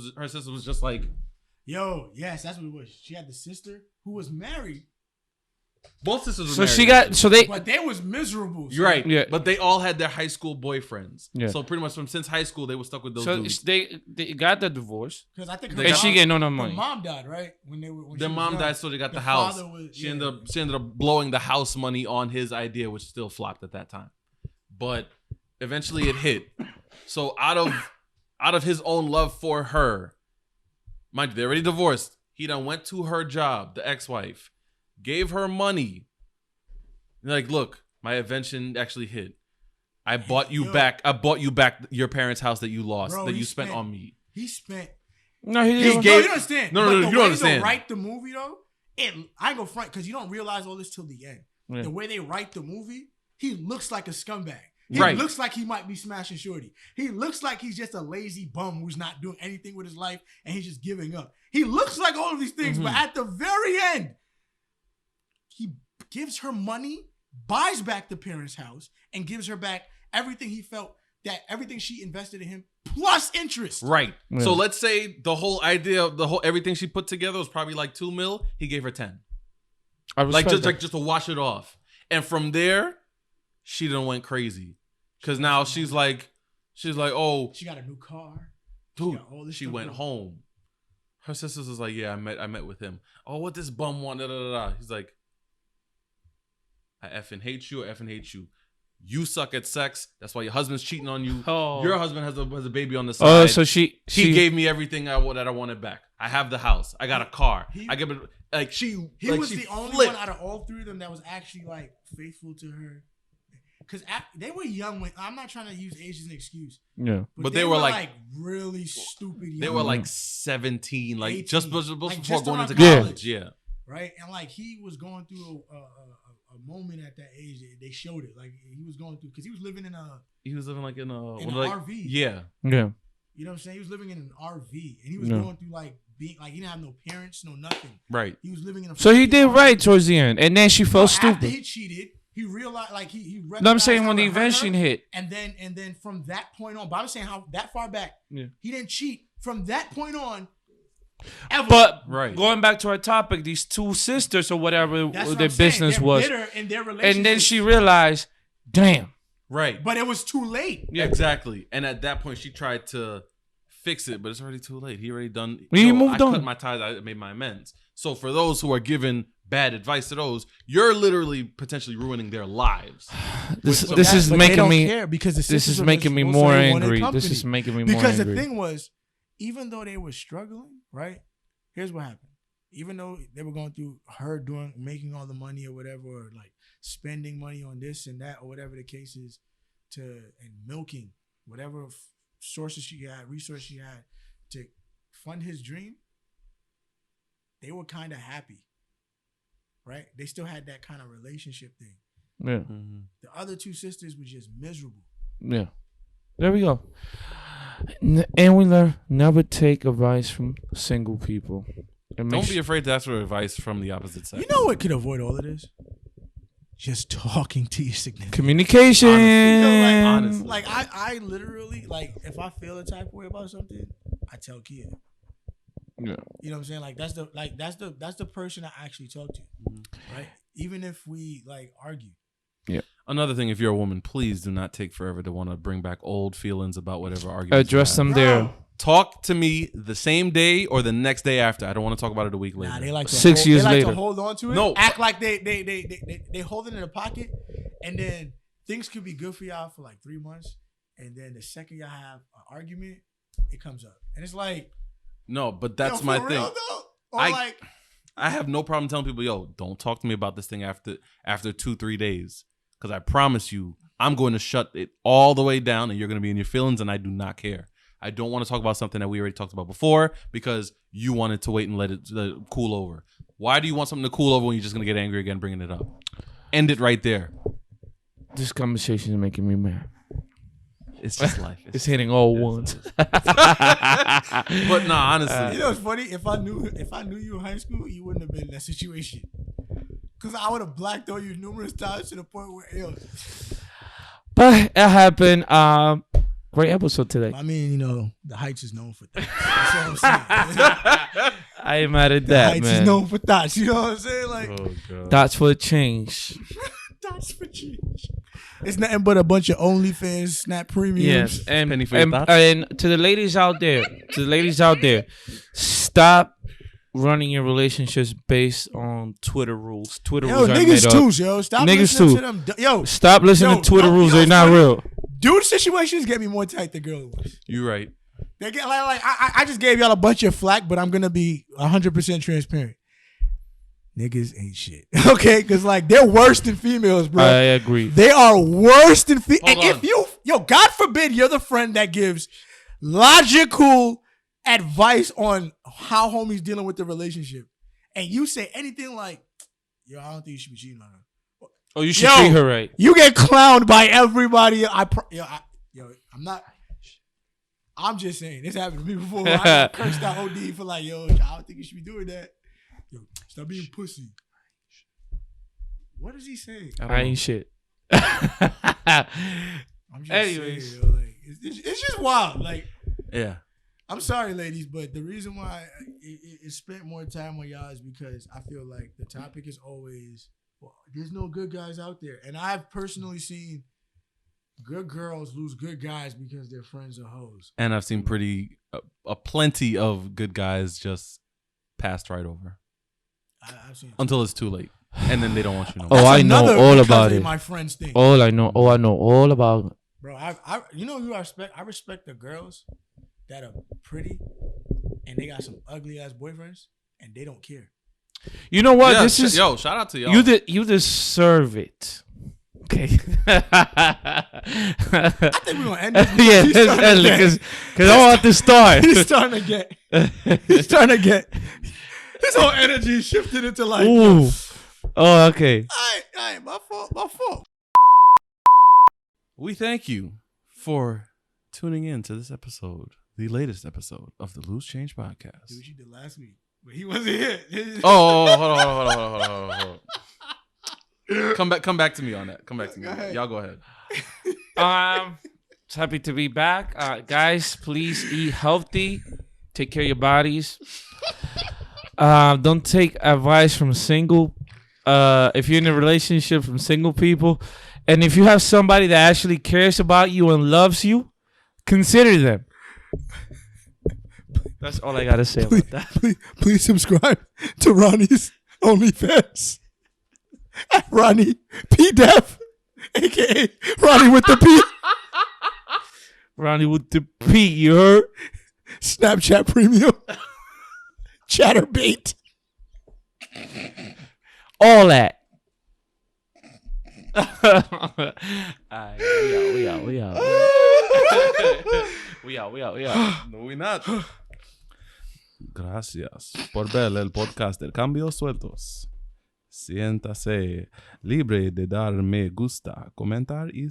was just like, Yo, yes, that's what it was. She had the sister who was married, both sisters were so married. she got so they but they was miserable. You're right, Yeah. but they all had their high school boyfriends. Yeah. So pretty much since high school, they were stuck with those so dudes. they got the divorce Because I think They her and got- she mom, getting no her money. mom died, right? When they were. When Their she was mom young. died, so they got the The house. father was- She yeah. ended up blowing the house money on his idea, which still flopped at that time. But eventually, it hit. So out of his own love for her, mind you, they already divorced. He done went to her job, the ex-wife, gave her money. Like, look, my invention actually hit. I bought you Yo. back. I bought you back your parents' house that you lost, Bro, that he you spent spent- on me. He spent. No, he He didn't. gave- No, you don't understand. No, But no, the you don't way understand. They write the movie though. I ain't gonna front because you don't realize all this till the end. Yeah. The way they write the movie, he looks like a scumbag. He Right. looks like he might be smashing shorty. He looks like he's just a lazy bum who's not doing anything with his life and he's just giving up. He looks like all of these things, but at the very end, he gives her money, buys back the parents' house, and gives her back everything he felt that everything she invested in him plus interest. Right. Yeah. So let's say the whole idea of everything she put together was probably like 2 mil. He gave her 10. I Like respect that. just to wash it off. And from there, she done went crazy. Cause now she's like, oh, She got a new car. dude, got all this she stuff went going. home. Her sisters was like, yeah, I met with him. Oh, what this bum want? Da, da, da, da. He's like, I effing hate you. I effing hate you. You suck at sex. That's why your husband's cheating on you. Oh. Your husband has a baby on the side. Oh, so she He gave me everything that I wanted back. I have the house. I got a car. He- I give it like she. He like, was she the only flipped. one out of all three of them that was actually like faithful to her. Because they were young when I'm not trying to use age as an excuse, yeah. But they were like really stupid. Young, they were like 17, like 18, just like, before just going around into college. college. Yeah. right, and like he was going through a moment at that age. They showed it, like he was going through because he was living in He was living like in an like, RV. Yeah. Yeah. You know what I'm saying? He was living in an RV, and he was Yeah. going through like being like he didn't have no parents, no nothing. Right. He was living in a. So he fucking did RV. right towards the end, and then she felt After stupid. he cheated, he realized like he recognized No, I'm saying how when the it hurt her. invention hit. And then from that point on, but I'm saying how that far back, Yeah. he didn't cheat. From that point on, ever. But Right. going back to our topic, these two sisters or whatever That's what their I'm saying. business They're was, bitter in their relationship. and then she realized, damn. Right. but it was too late. Yeah, exactly. And at that point, she tried to fix it, but it's already too late. He already done. He Yo, moved I on. cut my ties. I made my amends. So for those who are giving bad advice to those, you're literally potentially ruining their lives. This But is they making don't me. care because the This sisters is are making me also more they wanted angry. This company. is making me more Because angry. the thing was, even though they were struggling, right? Here's what happened. Even though they were going through her making all the money or whatever, or like spending money on this and that or whatever the case is, and milking whatever resources she had to fund his dream, they were kind of happy, right? They still had that kind of relationship thing. Yeah. Mm-hmm. The other two sisters were just miserable. Yeah. There we go. And we learn never take advice from single people. Don't be afraid to ask for advice from the opposite sex. You know what could avoid all of this? Just talking to your significant. Communication. Honestly. Like I literally, like, if I feel a type of way about something, I tell Kia. Yeah. You know what I'm saying? Like that's the person I actually talk to, right? Even if we like argue. Yeah. Another thing, if you're a woman, please do not take forever to want to bring back old feelings about whatever argument. Address them there. Talk to me the same day or the next day after. I don't want to talk about it a week later. Nah, they like to 6 years they like later. to hold on to it. No. Act like they hold it in a pocket, and then things could be good for y'all for like 3 months, and then the second y'all have an argument, it comes up, and it's like, No, but that's yo, my for thing. real, though? Or I have no problem telling people, yo, don't talk to me about this thing after 2-3 days. Because I promise you, I'm going to shut it all the way down and you're going to be in your feelings and I do not care. I don't want to talk about something that we already talked about before because you wanted to wait and let it cool over. Why do you want something to cool over when you're just going to get angry again bringing it up? End it right there. This conversation is making me mad. It's just life. It's hitting all ones. But nah, honestly. you know what's funny? If I knew you in high school, you wouldn't have been in that situation. Cause I would have blacked on you numerous times to the point where But it happened. Great episode today. I mean, you know, the Heights is known for that. That's what I'm saying. I ain't mad at The that, Heights man. is known for thoughts. You know what I'm saying? Like, Oh, God. That's for change. thoughts for change. It's nothing but a bunch of OnlyFans Snap premiums. Yes, and Penny for your thoughts? and to the ladies out there, stop running your relationships based on Twitter rules. Twitter Yo, rules are made niggas up. too, yo. Stop Niggas listening too. to them. Yo, Stop listening Yo, to Twitter yo, rules. yo, They're not funny. real. dude situations get me more tight than girl ones. You right. They get like I just gave y'all a bunch of flack, but I'm gonna be 100% transparent. Niggas ain't shit. Okay, because like they're worse than females, bro. I agree. They are worse than females. And Hold if you, God forbid, you're the friend that gives logical advice on how homie's dealing with the relationship, and you say anything like, "Yo, I don't think you should be cheating on her." Oh, you should treat her right. You get clowned by everybody. I'm not. I'm just saying this happened to me before. I got cursed out OD for like, yo, I don't think you should be doing that. Yo, stop being pussy. What is he saying? I ain't shit. I'm just Anyways. saying, yo, like, it's just wild. Like, Yeah. I'm sorry, ladies, but the reason why it spent more time on y'all is because I feel like the topic is always, well, there's no good guys out there. And I've personally seen good girls lose good guys because their friends are hoes. And I've seen plenty of good guys just passed right over I've seen it. until it's too late. And then they don't want you no Oh, more. I know Another all because about of it. My friends think. I know all about it. Bro, you know who I respect? I respect the girls that are pretty and they got some ugly ass boyfriends and they don't care. You know what? Yeah, This is yo, shout out to y'all. you deserve it. Okay. I think we're gonna end this. Yeah, He's starting to get- because I want to start. He's starting to get. He's starting to get. His whole energy shifted into like. Ooh. Oh, okay. All right, my fault. We thank you for tuning in to this episode, the latest episode of the Loose Change Podcast. Do what you did last week, but he wasn't here. Oh, hold on. Come back to me on that. Come back to me. Go ahead. Y'all go ahead. It's happy to be back. Guys, please eat healthy. Take care of your bodies. Don't take advice from single. If you're in a relationship from single people, and if you have somebody that actually cares about you and loves you, consider them. That's all I gotta say about that. Please subscribe to Ronnie's OnlyFans at Ronnie P Def, aka Ronnie with the P. Ronnie with the P, you heard? Snapchat Premium, Chatterbait. All that. We out. We out. No, we not. Gracias por ver el podcast del Cambio Sueltos. Siéntase libre de dar me gusta, comentar y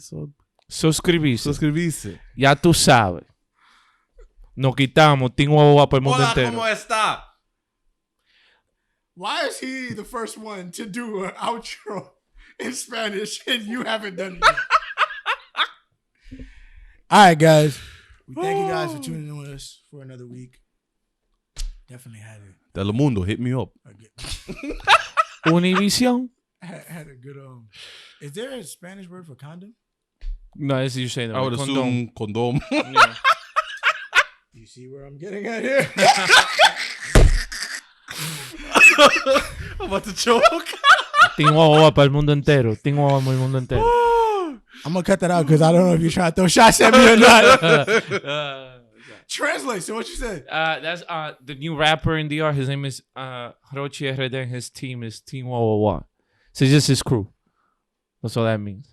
suscribirse. Ya tú sabes. Nos quitamos. Tengo agua para el mundo Hola, entero. ¿cómo está? Why is he the first one to do an outro in Spanish and you haven't done it yet? All right, guys. We thank you guys for tuning in with us for another week. Definitely had it. Telemundo, hit me up. Univision? Had a good Is there a Spanish word for condom? No, that's you saying that. I would assume condom. Yeah. You see where I'm getting at here? I'm about to choke. Tengo agua para el mundo entero. Tengo agua para el mundo entero. I'm gonna cut that out because I don't know if you're trying to throw shots at me or not. Translate. So what you said? That's the new rapper in DR. His name is Rochi RD and his team is Team Wawawa. So it's just his crew. That's all that means.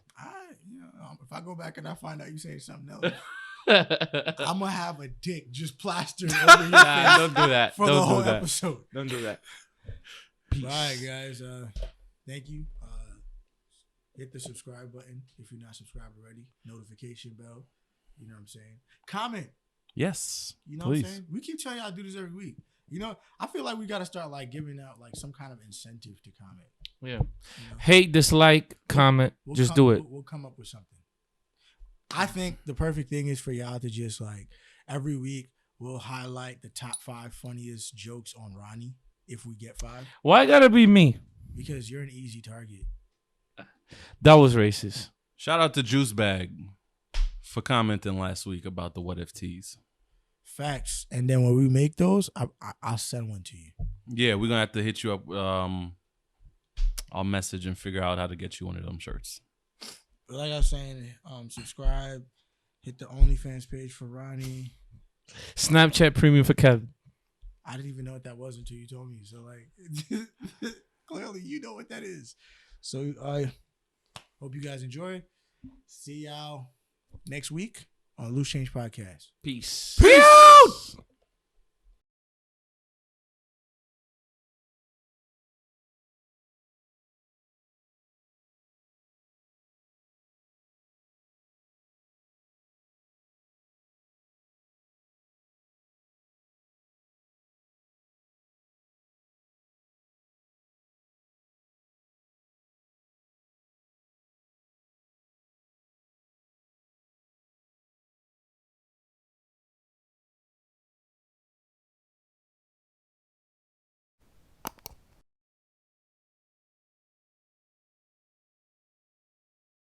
If I go back and I find out you saying something else, I'm gonna have a dick just plastered over your face. Don't do that. For Don't the do whole that. episode. Don't do that. Peace. All right, guys. Thank you. Hit the subscribe button if you're not subscribed already. Notification bell. You know what I'm saying? Comment. Yes. You know please. what I'm saying? We keep telling y'all to do this every week. You know, I feel like we got to start like giving out like some kind of incentive to comment. Yeah. You know? Hate, dislike, comment. Just do it. We'll come up with something. I think the perfect thing is for y'all to just like every week we'll highlight the top 5 funniest jokes on Ronnie if we get 5. Why gotta be me? Because you're an easy target. That was racist. Shout out to Juice Bag for commenting last week about the what if teas. Facts. And then when we make those, I'll send one to you. Yeah, we're gonna have to hit you up. I'll message and figure out how to get you one of them shirts. But like I was saying, subscribe, hit the OnlyFans page for Ronnie. Snapchat Premium for Kevin. I didn't even know what that was until you told me. So like, clearly you know what that is. So I hope you guys enjoy. See y'all next week on Loose Change Podcast. Peace. Peace.